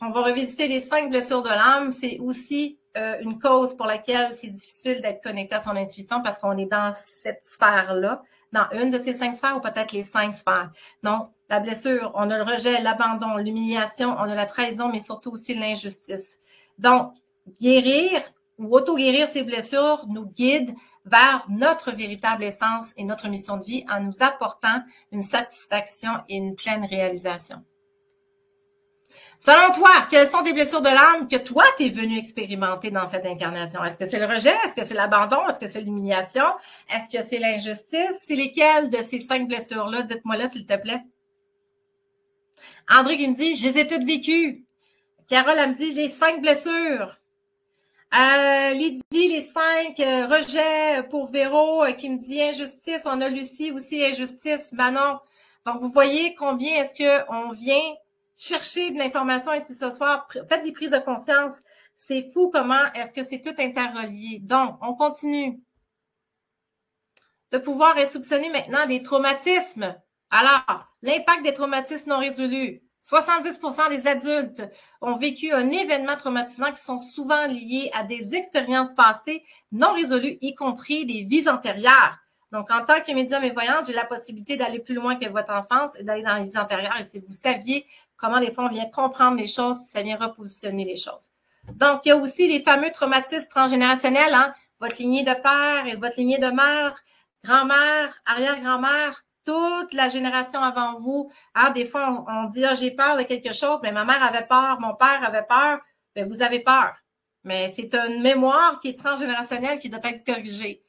On va revisiter les 5 blessures de l'âme. C'est aussi une cause pour laquelle c'est difficile d'être connecté à son intuition parce qu'on est dans cette sphère-là, dans une de ces 5 sphères ou peut-être les 5 sphères. Donc, la blessure, on a le rejet, l'abandon, l'humiliation, on a la trahison, mais surtout aussi l'injustice. Donc, guérir ou auto-guérir ces blessures nous guide vers notre véritable essence et notre mission de vie en nous apportant une satisfaction et une pleine réalisation. Selon toi, quelles sont tes blessures de l'âme que toi, tu es venu expérimenter dans cette incarnation? Est-ce que c'est le rejet? Est-ce que c'est l'abandon? Est-ce que c'est l'humiliation? Est-ce que c'est l'injustice? C'est lesquelles de ces 5 blessures-là? Dites-moi là, s'il te plaît. André qui me dit, je les ai toutes vécues. Carole, elle me dit, les 5 blessures. Lydie, les 5 rejets pour Véro qui me dit injustice. On a Lucie aussi, injustice. Manon. Donc, vous voyez combien est-ce qu'on vient chercher de l'information ici ce soir. Faites des prises de conscience. C'est fou comment est-ce que c'est tout interrelié. Donc, on continue. De pouvoir soupçonner maintenant des traumatismes. Alors, l'impact des traumatismes non résolus. 70% des adultes ont vécu un événement traumatisant qui sont souvent liés à des expériences passées non résolues, y compris des vies antérieures. Donc, en tant que médium et voyante, j'ai la possibilité d'aller plus loin que votre enfance et d'aller dans les vies antérieures. Et si vous saviez comment des fois on vient comprendre les choses, puis ça vient repositionner les choses. Donc, il y a aussi les fameux traumatismes transgénérationnels, hein? Votre lignée de père et votre lignée de mère, grand-mère, arrière-grand-mère, toute la génération avant vous. Hein? Des fois, on dit, ah, j'ai peur de quelque chose, mais ma mère avait peur, mon père avait peur, bien, vous avez peur. Mais c'est une mémoire qui est transgénérationnelle qui doit être corrigée.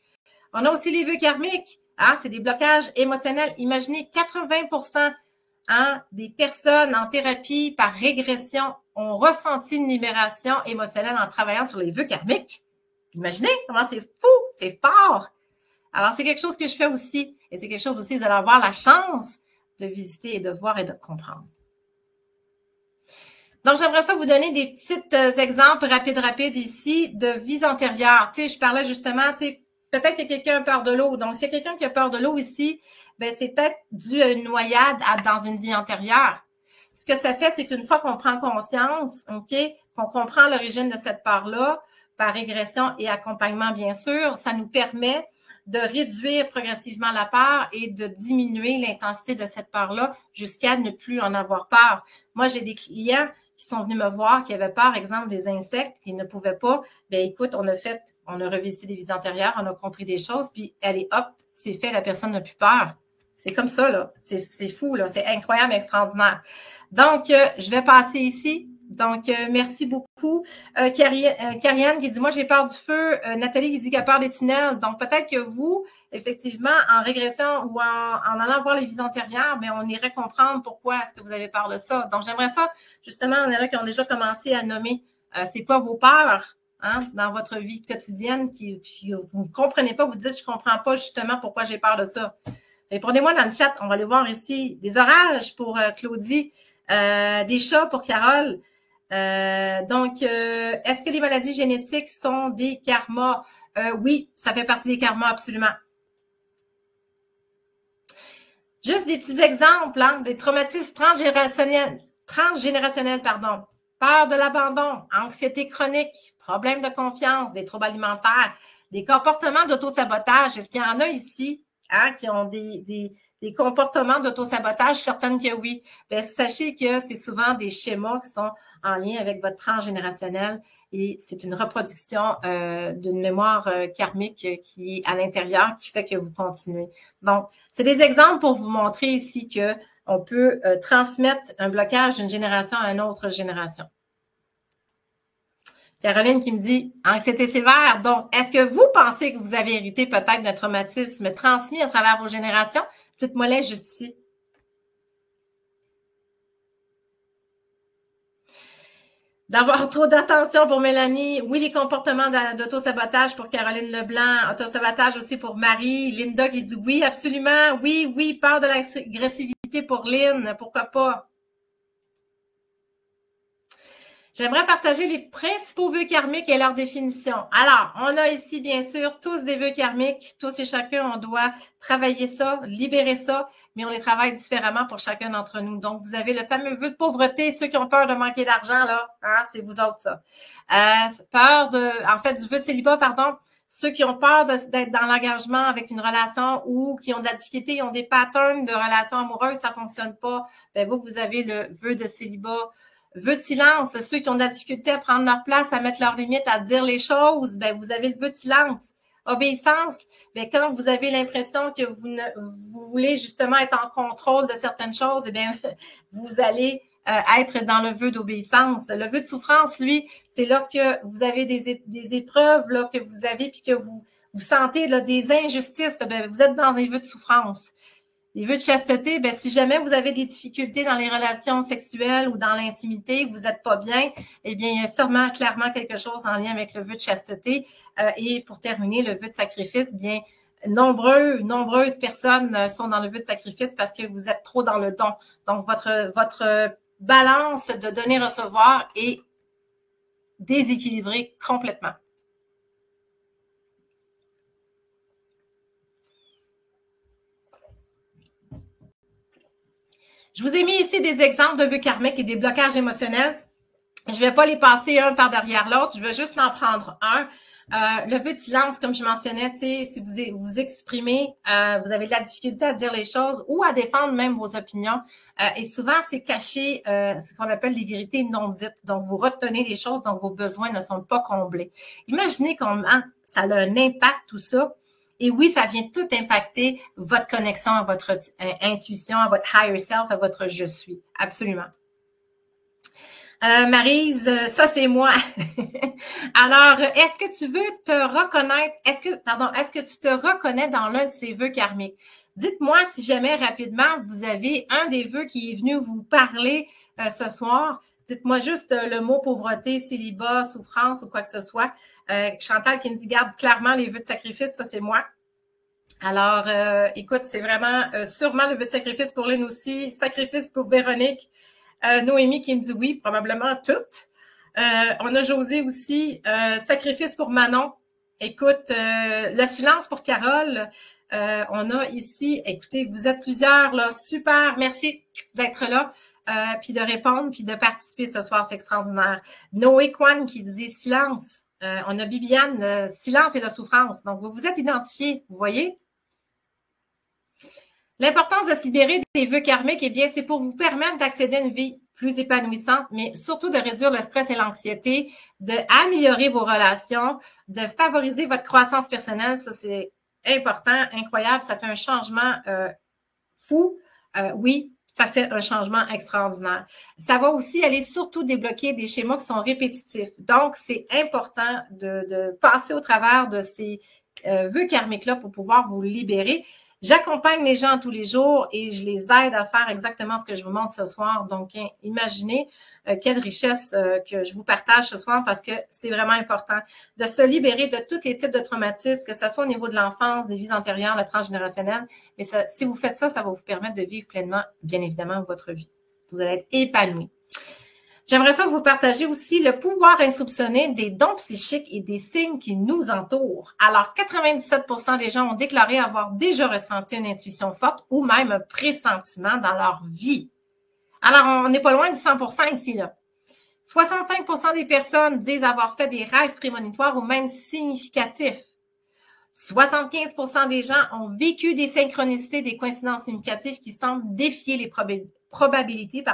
On a aussi les vœux karmiques. Hein? C'est des blocages émotionnels. Imaginez 80% des personnes en thérapie par régression ont ressenti une libération émotionnelle en travaillant sur les vœux karmiques. Imaginez comment c'est fou, c'est fort. Alors, c'est quelque chose que je fais aussi. Et c'est quelque chose aussi que vous allez avoir la chance de visiter et de voir et de comprendre. Donc, j'aimerais ça vous donner des petits exemples rapides ici de vies antérieures. Tu sais, je parlais justement, tu sais, peut-être que quelqu'un a peur de l'eau. Donc, s'il y a quelqu'un qui a peur de l'eau ici, ben c'est peut-être dû à une noyade dans une vie antérieure. Ce que ça fait, c'est qu'une fois qu'on prend conscience, OK, qu'on comprend l'origine de cette peur-là, par régression et accompagnement, bien sûr, ça nous permet de réduire progressivement la peur et de diminuer l'intensité de cette peur-là jusqu'à ne plus en avoir peur. Moi, j'ai des clients qui sont venus me voir, qui avaient peur, exemple, des insectes, qui ne pouvaient pas. Bien, écoute, on a revisité des vies antérieures, on a compris des choses, puis allez, hop, c'est fait, la personne n'a plus peur. C'est comme ça, là. C'est fou, là. C'est incroyable, extraordinaire. Donc, je vais passer ici Donc, merci beaucoup. Karianne qui dit, moi, j'ai peur du feu. Nathalie qui dit qu'elle a peur des tunnels. Donc, peut-être que vous, effectivement, en régression ou en allant voir les vies antérieures, mais on irait comprendre pourquoi est-ce que vous avez peur de ça. Donc, j'aimerais ça, justement, on est là qui ont déjà commencé à nommer c'est quoi vos peurs dans votre vie quotidienne qui vous ne comprenez pas, vous dites, je ne comprends pas justement pourquoi j'ai peur de ça. Répondez-moi dans le chat, on va aller voir ici. Des orages pour Claudie, des chats pour Carole. Donc, est-ce que les maladies génétiques sont des karmas? Oui, ça fait partie des karmas, absolument. Juste des petits exemples, des traumatismes transgénérationnels, pardon. Peur de l'abandon, anxiété chronique, problèmes de confiance, des troubles alimentaires, des comportements d'autosabotage. Est-ce qu'il y en a ici qui ont des comportements d'autosabotage? Certaines que oui. Bien, sachez que c'est souvent des schémas qui sont en lien avec votre transgénérationnel et c'est une reproduction d'une mémoire karmique qui est à l'intérieur qui fait que vous continuez. Donc, c'est des exemples pour vous montrer ici que on peut transmettre un blocage d'une génération à une autre génération. Caroline qui me dit « Anxiété sévère ». Donc, est-ce que vous pensez que vous avez hérité peut-être d'un traumatisme transmis à travers vos générations? Dites-moi-les juste ici. D'avoir trop d'attention pour Mélanie. Oui, les comportements d'autosabotage pour Caroline Leblanc. Autosabotage aussi pour Marie. Linda qui dit oui, absolument. Oui, oui, peur de l'agressivité pour Lynn. Pourquoi pas? J'aimerais partager les principaux vœux karmiques et leur définition. Alors, on a ici, bien sûr, tous des vœux karmiques. Tous et chacun, on doit travailler ça, libérer ça, mais on les travaille différemment pour chacun d'entre nous. Donc, vous avez le fameux vœu de pauvreté. Ceux qui ont peur de manquer d'argent, là, c'est vous autres, ça. Du vœu de célibat, pardon. Ceux qui ont peur d'être dans l'engagement avec une relation ou qui ont de la difficulté, ont des patterns de relations amoureuses, ça fonctionne pas. Ben, vous avez le vœu de célibat. Vœu de silence, ceux qui ont de la difficulté à prendre leur place, à mettre leurs limites, à dire les choses, ben vous avez le vœu de silence. Obéissance, ben quand vous avez l'impression que vous voulez justement être en contrôle de certaines choses, eh bien vous allez être dans le vœu d'obéissance. Le vœu de souffrance, lui, c'est lorsque vous avez des épreuves là que vous avez puis que vous sentez là, des injustices, ben vous êtes dans des vœux de souffrance. Les vœux de chasteté, ben si jamais vous avez des difficultés dans les relations sexuelles ou dans l'intimité, vous n'êtes pas bien, eh bien, il y a sûrement clairement quelque chose en lien avec le vœu de chasteté. Et pour terminer, le vœu de sacrifice, bien, nombreuses personnes sont dans le vœu de sacrifice parce que vous êtes trop dans le don. Donc, votre balance de donner-recevoir est déséquilibrée complètement. Je vous ai mis ici des exemples de vœux karmiques et des blocages émotionnels. Je ne vais pas les passer un par derrière l'autre. Je vais juste en prendre un. Le vœu de silence, comme je mentionnais, si vous exprimez, vous avez de la difficulté à dire les choses ou à défendre même vos opinions. Et souvent, c'est caché ce qu'on appelle les vérités non dites. Donc, vous retenez les choses dont vos besoins ne sont pas comblés. Imaginez comment ça a un impact, tout ça. Et oui, ça vient tout impacter votre connexion à votre intuition, à votre higher self, à votre je suis. Absolument. Maryse, ça c'est moi. Alors, est-ce que tu veux te reconnaître, est-ce que tu te reconnais dans l'un de ces vœux karmiques? Dites-moi si jamais rapidement vous avez un des vœux qui est venu vous parler ce soir. Dites-moi juste le mot pauvreté, célibat, souffrance ou quoi que ce soit. Chantal qui me dit, garde clairement les vœux de sacrifice, ça c'est moi. Alors, écoute, c'est vraiment sûrement le vœu de sacrifice pour Lynn aussi, sacrifice pour Véronique. Noémie qui me dit oui, probablement toutes. On a José aussi, sacrifice pour Manon. Écoute, le silence pour Carole. On a ici, écoutez, vous êtes plusieurs, là, super, merci d'être là. Puis de répondre, puis de participer ce soir, c'est extraordinaire. Noé Kwan qui disait silence. On a Bibiane, silence et la souffrance. Donc, vous vous êtes identifiés, vous voyez? L'importance de se libérer des vœux karmiques, eh bien, c'est pour vous permettre d'accéder à une vie plus épanouissante, mais surtout de réduire le stress et l'anxiété, d'améliorer vos relations, de favoriser votre croissance personnelle. Ça, c'est important, incroyable. Ça fait un changement fou. Oui, ça fait un changement extraordinaire. Ça va aussi aller surtout débloquer des schémas qui sont répétitifs. Donc, c'est important de passer au travers de ces vœux karmiques-là pour pouvoir vous libérer. J'accompagne les gens tous les jours et je les aide à faire exactement ce que je vous montre ce soir. Donc, imaginez quelle richesse que je vous partage ce soir parce que c'est vraiment important de se libérer de tous les types de traumatismes, que ce soit au niveau de l'enfance, des vies antérieures, la transgénérationnelle. Mais ça, si vous faites ça, ça va vous permettre de vivre pleinement, bien évidemment, votre vie. Vous allez être épanoui. J'aimerais ça vous partager aussi le pouvoir insoupçonné des dons psychiques et des signes qui nous entourent. Alors, 97% des gens ont déclaré avoir déjà ressenti une intuition forte ou même un pressentiment dans leur vie. Alors, on n'est pas loin du 100% ici, là. 65% des personnes disent avoir fait des rêves prémonitoires ou même significatifs. 75% des gens ont vécu des synchronicités, des coïncidences significatives qui semblent défier les probabilités,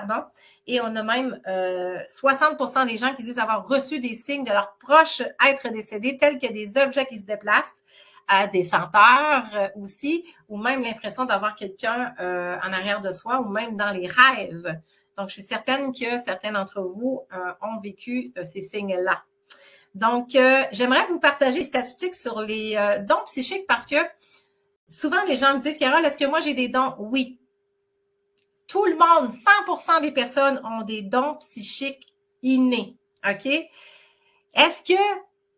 et on a même 60% des gens qui disent avoir reçu des signes de leurs proches êtres décédés, tels que des objets qui se déplacent, des senteurs aussi, ou même l'impression d'avoir quelqu'un en arrière de soi, ou même dans les rêves. Donc, je suis certaine que certains d'entre vous ont vécu ces signes-là. Donc, j'aimerais vous partager des statistiques sur les dons psychiques parce que souvent, les gens me disent, Carole, est-ce que moi j'ai des dons? Oui. Tout le monde, 100% des personnes ont des dons psychiques innés. OK? Est-ce que,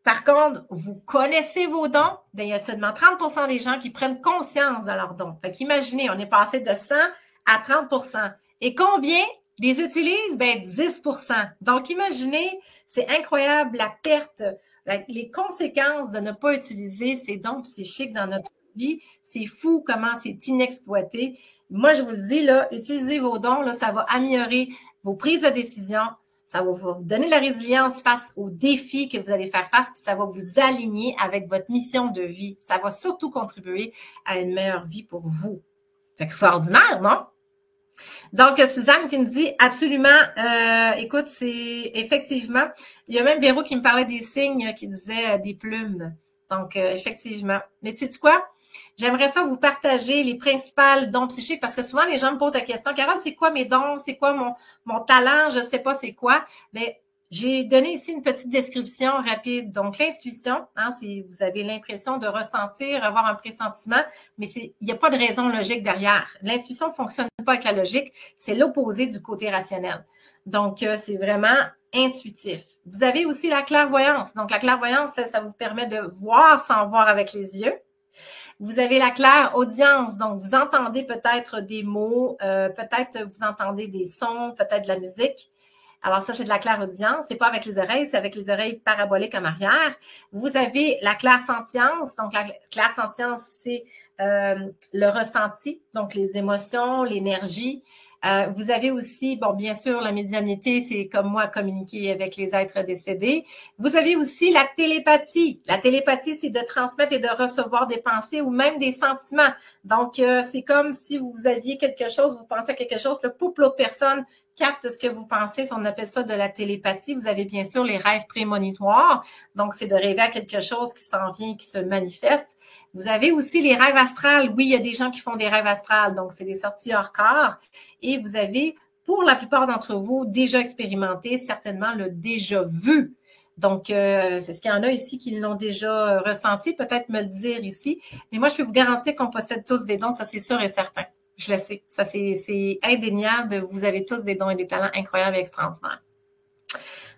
par contre, vous connaissez vos dons? Bien, il y a seulement 30% des gens qui prennent conscience de leurs dons. Fait qu'imaginez, on est passé de 100 à 30%. Et combien les utilisent? Ben, 10%. Donc, imaginez, c'est incroyable la perte, les conséquences de ne pas utiliser ces dons psychiques dans notre vie. C'est fou comment c'est inexploité. Moi, je vous le dis, là, utilisez vos dons, là, ça va améliorer vos prises de décision, ça va vous donner la résilience face aux défis que vous allez faire face, puis ça va vous aligner avec votre mission de vie. Ça va surtout contribuer à une meilleure vie pour vous. C'est extraordinaire, non? Donc, Suzanne qui me dit absolument, écoute, c'est effectivement, il y a même Véro qui me parlait des signes, qui disait des plumes. Donc, effectivement. Mais tu sais quoi? J'aimerais ça vous partager les principales dons psychiques parce que souvent les gens me posent la question, Carole, c'est quoi mes dons? C'est quoi mon talent? Je ne sais pas c'est quoi. Mais j'ai donné ici une petite description rapide. Donc, l'intuition, si vous avez l'impression de ressentir, avoir un pressentiment, mais il n'y a pas de raison logique derrière. L'intuition ne fonctionne pas avec la logique. C'est l'opposé du côté rationnel. Donc, c'est vraiment intuitif. Vous avez aussi la clairvoyance. Donc, la clairvoyance, ça vous permet de voir sans voir avec les yeux. Vous avez la clairaudience, donc vous entendez peut-être des mots, peut-être vous entendez des sons, peut-être de la musique. Alors ça, c'est de la clairaudience. C'est pas avec les oreilles, c'est avec les oreilles paraboliques en arrière. Vous avez la clairsentience. Donc la clairsentience, c'est le ressenti, donc les émotions, l'énergie. Vous avez aussi, bon, bien sûr, la médiumnité, c'est comme moi communiquer avec les êtres décédés. Vous avez aussi la télépathie. La télépathie, c'est de transmettre et de recevoir des pensées ou même des sentiments. Donc, c'est comme si vous aviez quelque chose, vous pensez à quelque chose, le pouple, l'autre personne capte ce que vous pensez. On appelle ça de la télépathie. Vous avez bien sûr les rêves prémonitoires. Donc, c'est de rêver à quelque chose qui s'en vient, qui se manifeste. Vous avez aussi les rêves astrales. Oui, il y a des gens qui font des rêves astrales. Donc, c'est des sorties hors corps. Et vous avez, pour la plupart d'entre vous, déjà expérimenté certainement le déjà vu. Donc, c'est ce qu'il y en a ici qui l'ont déjà ressenti. Peut-être me le dire ici. Mais moi, je peux vous garantir qu'on possède tous des dons. Ça, c'est sûr et certain. Je le sais. Ça, c'est indéniable. Vous avez tous des dons et des talents incroyables et extraordinaires.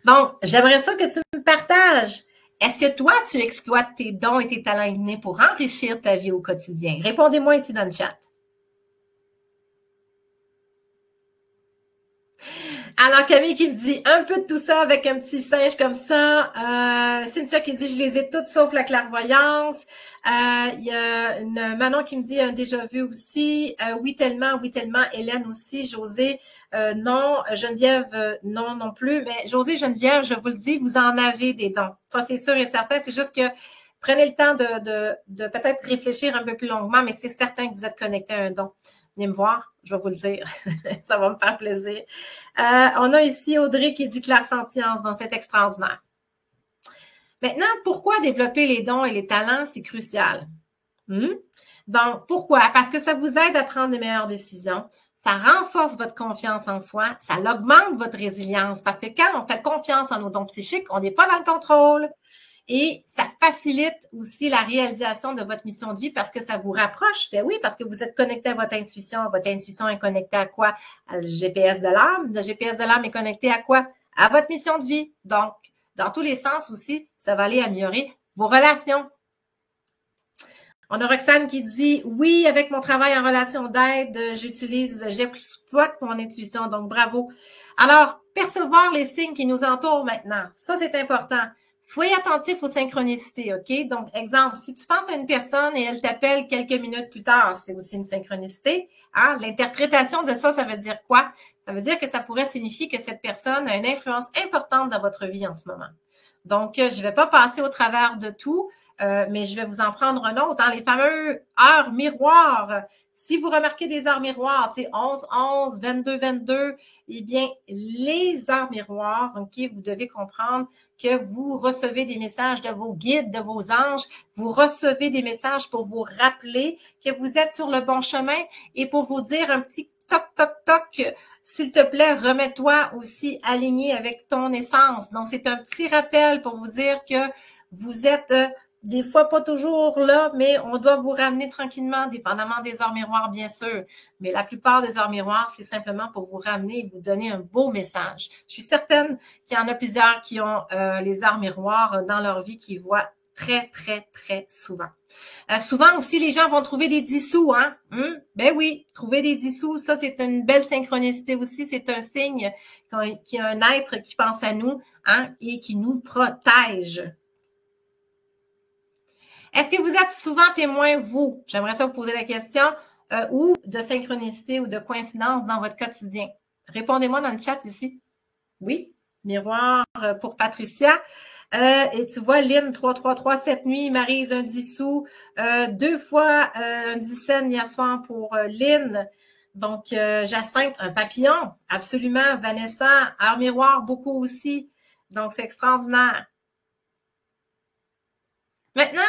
Donc, j'aimerais ça que tu me partages. Est-ce que toi, tu exploites tes dons et tes talents innés pour enrichir ta vie au quotidien? Répondez-moi ici dans le chat. Alors, Camille qui me dit un peu de tout ça avec un petit singe comme ça. Cynthia qui dit je les ai toutes sauf la clairvoyance. Il y a une Manon qui me dit un déjà vu aussi. Oui tellement. Hélène aussi. José, non. Geneviève, non plus. Mais José, Geneviève, je vous le dis, vous en avez des dons. Ça, c'est sûr et certain. C'est juste que prenez le temps de peut-être réfléchir un peu plus longuement, mais c'est certain que vous êtes connecté à un don. Venez me voir, je vais vous le dire. Ça va me faire plaisir. On a ici Audrey qui dit clairsentience, donc c'est extraordinaire. Maintenant, pourquoi développer les dons et les talents, c'est crucial. Donc, pourquoi? Parce que ça vous aide à prendre des meilleures décisions. ça renforce votre confiance en soi, ça augmente votre résilience parce que quand on fait confiance en nos dons psychiques, on n'est pas dans le contrôle. Et ça facilite aussi la réalisation de votre mission de vie parce que ça vous rapproche. Ben oui, parce que vous êtes connecté à votre intuition. Votre intuition est connectée à quoi? À le GPS de l'âme. Le GPS de l'âme est connecté à quoi? À votre mission de vie. Donc, dans tous les sens aussi, ça va aller améliorer vos relations. On a Roxane qui dit « Oui, avec mon travail en relation d'aide, j'exploite mon intuition. » Donc, bravo. Alors, percevoir les signes qui nous entourent maintenant. Ça, c'est important. Soyez attentif aux synchronicités, OK? Donc, exemple, si tu penses à une personne et elle t'appelle quelques minutes plus tard, c'est aussi une synchronicité. Hein? L'interprétation de ça, ça veut dire quoi? Ça veut dire que ça pourrait signifier que cette personne a une influence importante dans votre vie en ce moment. Donc, je ne vais pas passer au travers de tout, mais je vais vous en prendre un autre. Hein? Les fameux heures miroirs. Si vous remarquez des heures miroirs, tu sais, 11, 11, 22, 22, eh bien, les heures miroirs, OK, vous devez comprendre que vous recevez des messages de vos guides, de vos anges, vous recevez des messages pour vous rappeler que vous êtes sur le bon chemin et pour vous dire un petit toc, toc, toc, s'il te plaît, remets-toi aussi aligné avec ton essence. Donc, c'est un petit rappel pour vous dire que vous êtes des fois pas toujours là, mais on doit vous ramener tranquillement, dépendamment des heures miroirs, bien sûr. Mais la plupart des heures miroirs, c'est simplement pour vous ramener et vous donner un beau message. Je suis certaine qu'il y en a plusieurs qui ont les heures miroirs dans leur vie, qui voient très, très, très souvent. Souvent aussi, les gens vont trouver des dissous, hein? Ben oui, trouver des dissous, ça, c'est une belle synchronicité aussi. C'est un signe qu'il y a un être qui pense à nous, hein, et qui nous protège. Est-ce que vous êtes souvent témoin, vous? J'aimerais ça vous poser la question, ou de synchronicité ou de coïncidence dans votre quotidien. Répondez-moi dans le chat ici. Oui, miroir pour Patricia. Et tu vois, Lynn, 333 cette nuit, Maryse, un dissous, 2 fois un dissène hier soir pour Lynn. Donc, Jacinthe, un papillon, absolument. Vanessa, heure miroir, beaucoup aussi. Donc, c'est extraordinaire. Maintenant,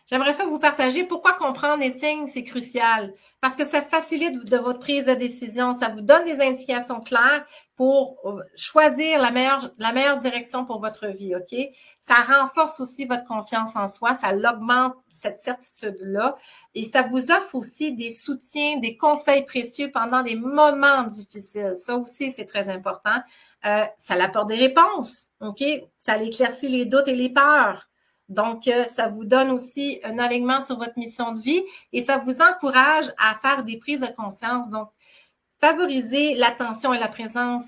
j'aimerais ça vous partager pourquoi comprendre les signes, c'est crucial. Parce que ça facilite de votre prise de décision. Ça vous donne des indications claires pour choisir la meilleure direction pour votre vie, OK? Ça renforce aussi votre confiance en soi. Ça l'augmente, cette certitude-là. Et ça vous offre aussi des soutiens, des précieux pendant des moments difficiles. Ça aussi, c'est très important. Ça apporte des réponses, OK? Ça éclaircit les doutes et les peurs. Donc, ça vous donne aussi un alignement sur votre mission de vie et ça vous encourage à faire des prises de conscience. Donc, favoriser l'attention et la présence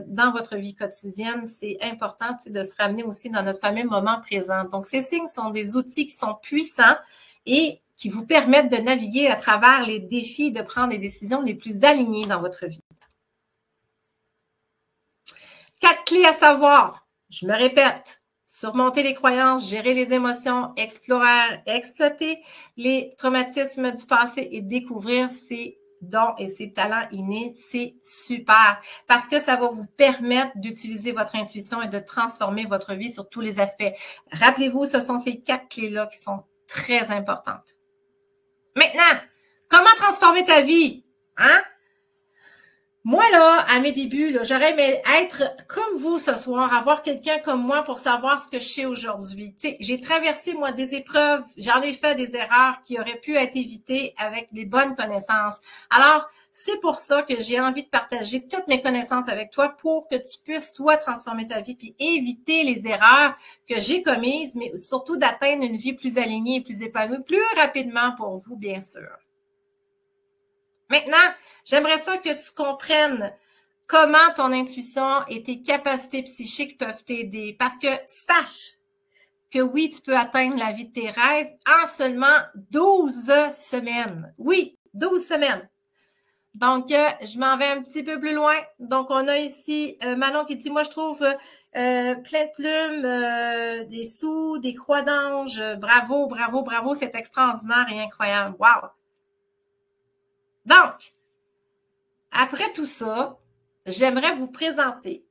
dans votre vie quotidienne, c'est important de se ramener aussi dans notre fameux moment présent. Donc, ces signes sont des outils qui sont puissants et qui vous permettent de naviguer à travers les défis, de prendre les décisions les plus alignées dans votre vie. 4 clés à savoir. Je me répète. Surmonter les croyances, gérer les émotions, exploiter les traumatismes du passé et découvrir ses dons et ses talents innés, c'est super parce que ça va vous permettre d'utiliser votre intuition et de transformer votre vie sur tous les aspects. Rappelez-vous, ce sont ces 4 clés-là qui sont très importantes. Maintenant, comment transformer ta vie? Hein? Moi, là, à mes débuts, là, j'aurais aimé être comme vous ce soir, avoir quelqu'un comme moi pour savoir ce que je sais aujourd'hui. Tu sais, j'ai traversé, moi, des épreuves, j'en ai fait des erreurs qui auraient pu être évitées avec des bonnes connaissances. Alors, c'est pour ça que j'ai envie de partager toutes mes connaissances avec toi pour que tu puisses, toi, transformer ta vie puis éviter les erreurs que j'ai commises, mais surtout d'atteindre une vie plus alignée et plus épanouie, plus rapidement pour vous, bien sûr. Maintenant, j'aimerais ça que tu comprennes comment ton intuition et tes capacités psychiques peuvent t'aider. Parce que sache que oui, tu peux atteindre la vie de tes rêves en seulement 12 semaines. Oui, 12 semaines. Donc, je m'en vais un petit peu plus loin. Donc, on a ici Manon qui dit, moi, je trouve plein de plumes, des sous, des croix d'ange. Bravo, bravo, bravo, c'est extraordinaire et incroyable. Wow! Donc, après tout ça, j'aimerais vous présenter,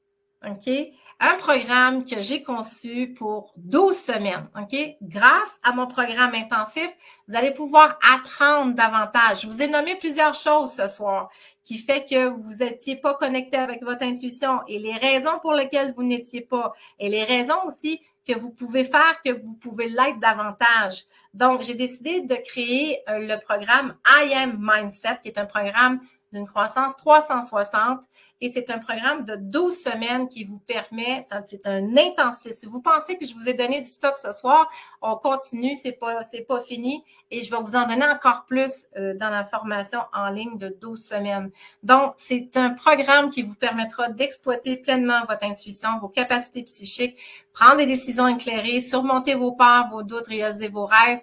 OK, un programme que j'ai conçu pour 12 semaines, OK? Grâce à mon programme intensif, vous allez pouvoir apprendre davantage. Je vous ai nommé plusieurs choses ce soir qui fait que vous n'étiez pas connecté avec votre intuition et les raisons pour lesquelles vous n'étiez pas et les raisons aussi que vous pouvez faire, que vous pouvez l'être davantage. Donc, j'ai décidé de créer le programme I Am Mindset, qui est un programme d'une croissance 360 et c'est un programme de 12 semaines qui vous permet, c'est un intensif. Si vous pensez que je vous ai donné du stock ce soir, on continue, c'est pas fini et je vais vous en donner encore plus dans la formation en ligne de 12 semaines. Donc, c'est un programme qui vous permettra d'exploiter pleinement votre intuition, vos capacités psychiques, prendre des décisions éclairées, surmonter vos peurs, vos doutes, réaliser vos rêves,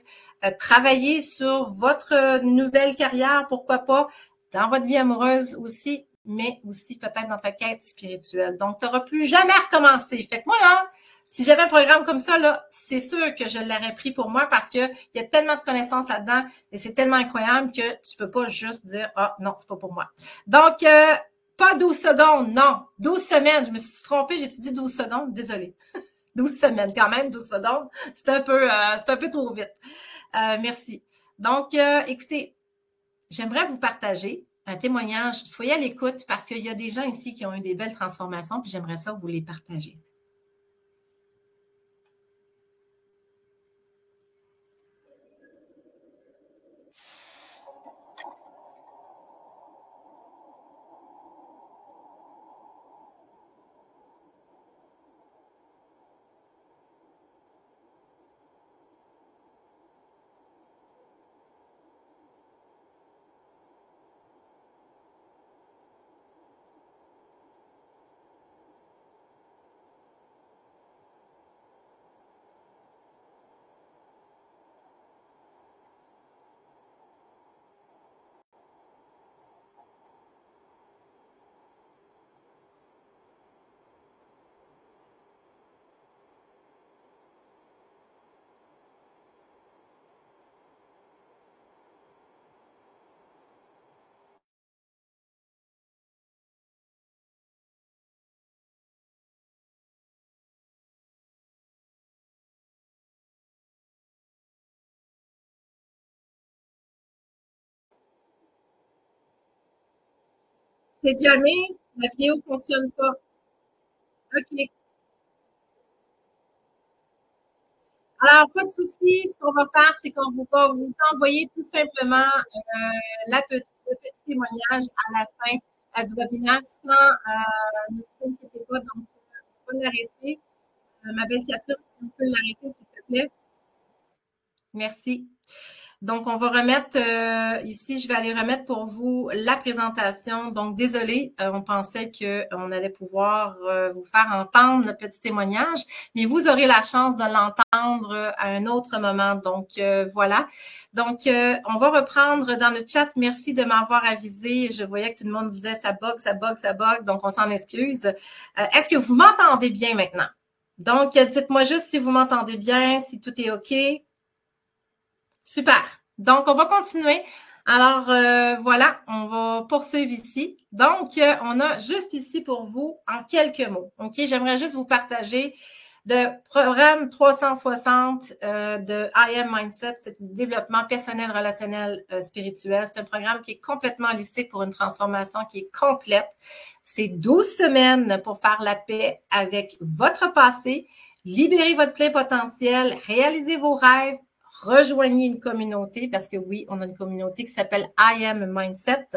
travailler sur votre nouvelle carrière, pourquoi pas, dans votre vie amoureuse aussi, mais aussi peut-être dans ta quête spirituelle. Donc, tu n'auras plus jamais recommencé. Fait que moi, là, si j'avais un programme comme ça, là, c'est sûr que je l'aurais pris pour moi parce que il y a tellement de connaissances là-dedans et c'est tellement incroyable que tu peux pas juste dire « Ah, non, c'est pas pour moi ». Donc, pas 12 secondes, non. 12 semaines. Je me suis trompée, j'ai dit 12 secondes. Désolée. 12 semaines quand même, 12 secondes. C'est un peu trop vite. Merci. Donc, écoutez, j'aimerais vous partager un témoignage. Soyez à l'écoute parce qu'il y a des gens ici qui ont eu des belles transformations, puis j'aimerais ça vous les partager. C'est jamais, la vidéo ne fonctionne pas. OK. Alors, pas de souci. Ce qu'on va faire, c'est qu'on va vous envoyer tout simplement le petit témoignage à la fin du webinaire sans ne vous inquiétez pas. Donc, on va l'arrêter. Ma belle Catherine, si vous pouvez l'arrêter, s'il te plaît. Merci. Donc, on va remettre ici, je vais aller remettre pour vous la présentation. Donc, désolé, on pensait qu'on allait pouvoir vous faire entendre le petit témoignage, mais vous aurez la chance de l'entendre à un autre moment. Donc, voilà. Donc, on va reprendre dans le chat. Merci de m'avoir avisé. Je voyais que tout le monde disait ça bug, ça bug, ça bug. Donc, on s'en excuse. Est-ce que vous m'entendez bien maintenant? Donc, dites-moi juste si vous m'entendez bien, si tout est OK. Super. Donc, on va continuer. Alors, voilà, on va poursuivre ici. Donc, on a juste ici pour vous en quelques mots. OK, j'aimerais juste vous partager le programme 360 de I Am Mindset. C'est du développement personnel, relationnel, spirituel. C'est un programme qui est complètement holistique pour une transformation qui est complète. C'est 12 semaines pour faire la paix avec votre passé, libérer votre plein potentiel, réaliser vos rêves, rejoignez une communauté parce que oui, on a une communauté qui s'appelle I Am Mindset.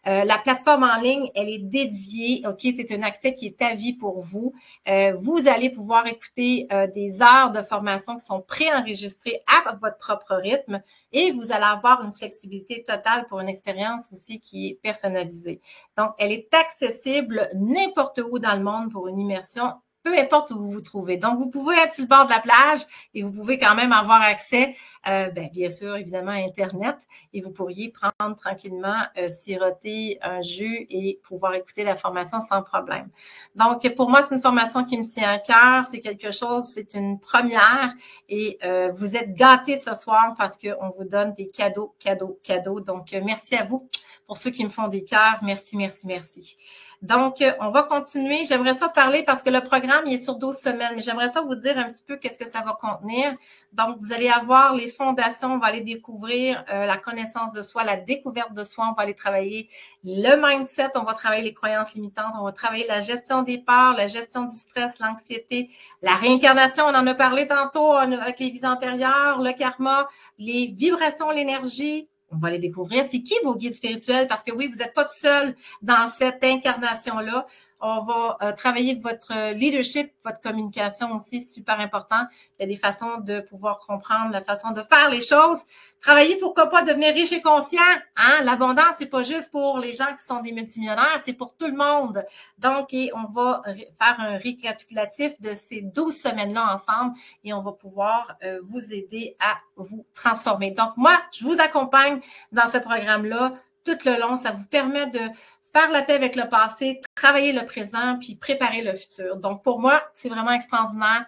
La plateforme en ligne, elle est dédiée, OK, c'est un accès qui est à vie pour vous. Vous allez pouvoir écouter des heures de formation qui sont préenregistrées à votre propre rythme et vous allez avoir une flexibilité totale pour une expérience aussi qui est personnalisée. Donc, elle est accessible n'importe où dans le monde pour une immersion peu importe où vous vous trouvez. Donc, vous pouvez être sur le bord de la plage et vous pouvez quand même avoir accès, bien sûr, évidemment, à Internet et vous pourriez prendre tranquillement, siroter un jus et pouvoir écouter la formation sans problème. Donc, pour moi, c'est une formation qui me tient à cœur. C'est quelque chose, c'est une première et vous êtes gâtés ce soir parce qu'on vous donne des cadeaux. Donc, merci à vous pour ceux qui me font des cœurs. Merci, merci, merci. Donc, on va continuer. J'aimerais ça parler parce que le programme, il est sur 12 semaines, mais j'aimerais ça vous dire un petit peu qu'est-ce que ça va contenir. Donc, vous allez avoir les fondations, on va aller découvrir la connaissance de soi, la découverte de soi, on va aller travailler le mindset, on va travailler les croyances limitantes, on va travailler la gestion des peurs, la gestion du stress, l'anxiété, la réincarnation, on en a parlé tantôt avec les vies antérieures, le karma, les vibrations, l'énergie. On va aller découvrir c'est qui vos guides spirituels parce que oui, vous n'êtes pas tout seul dans cette incarnation-là. On va travailler votre leadership, votre communication aussi, super important. Il y a des façons de pouvoir comprendre la façon de faire les choses. Travailler, pourquoi pas, devenir riche et conscient. Hein? L'abondance, c'est pas juste pour les gens qui sont des multimillionnaires, c'est pour tout le monde. Donc, on va faire un récapitulatif de ces 12 semaines-là ensemble et on va pouvoir vous aider à vous transformer. Donc, moi, je vous accompagne dans ce programme-là tout le long. Ça vous permet de faire la paix avec le passé, travailler le présent, puis préparer le futur. Donc, pour moi, c'est vraiment extraordinaire.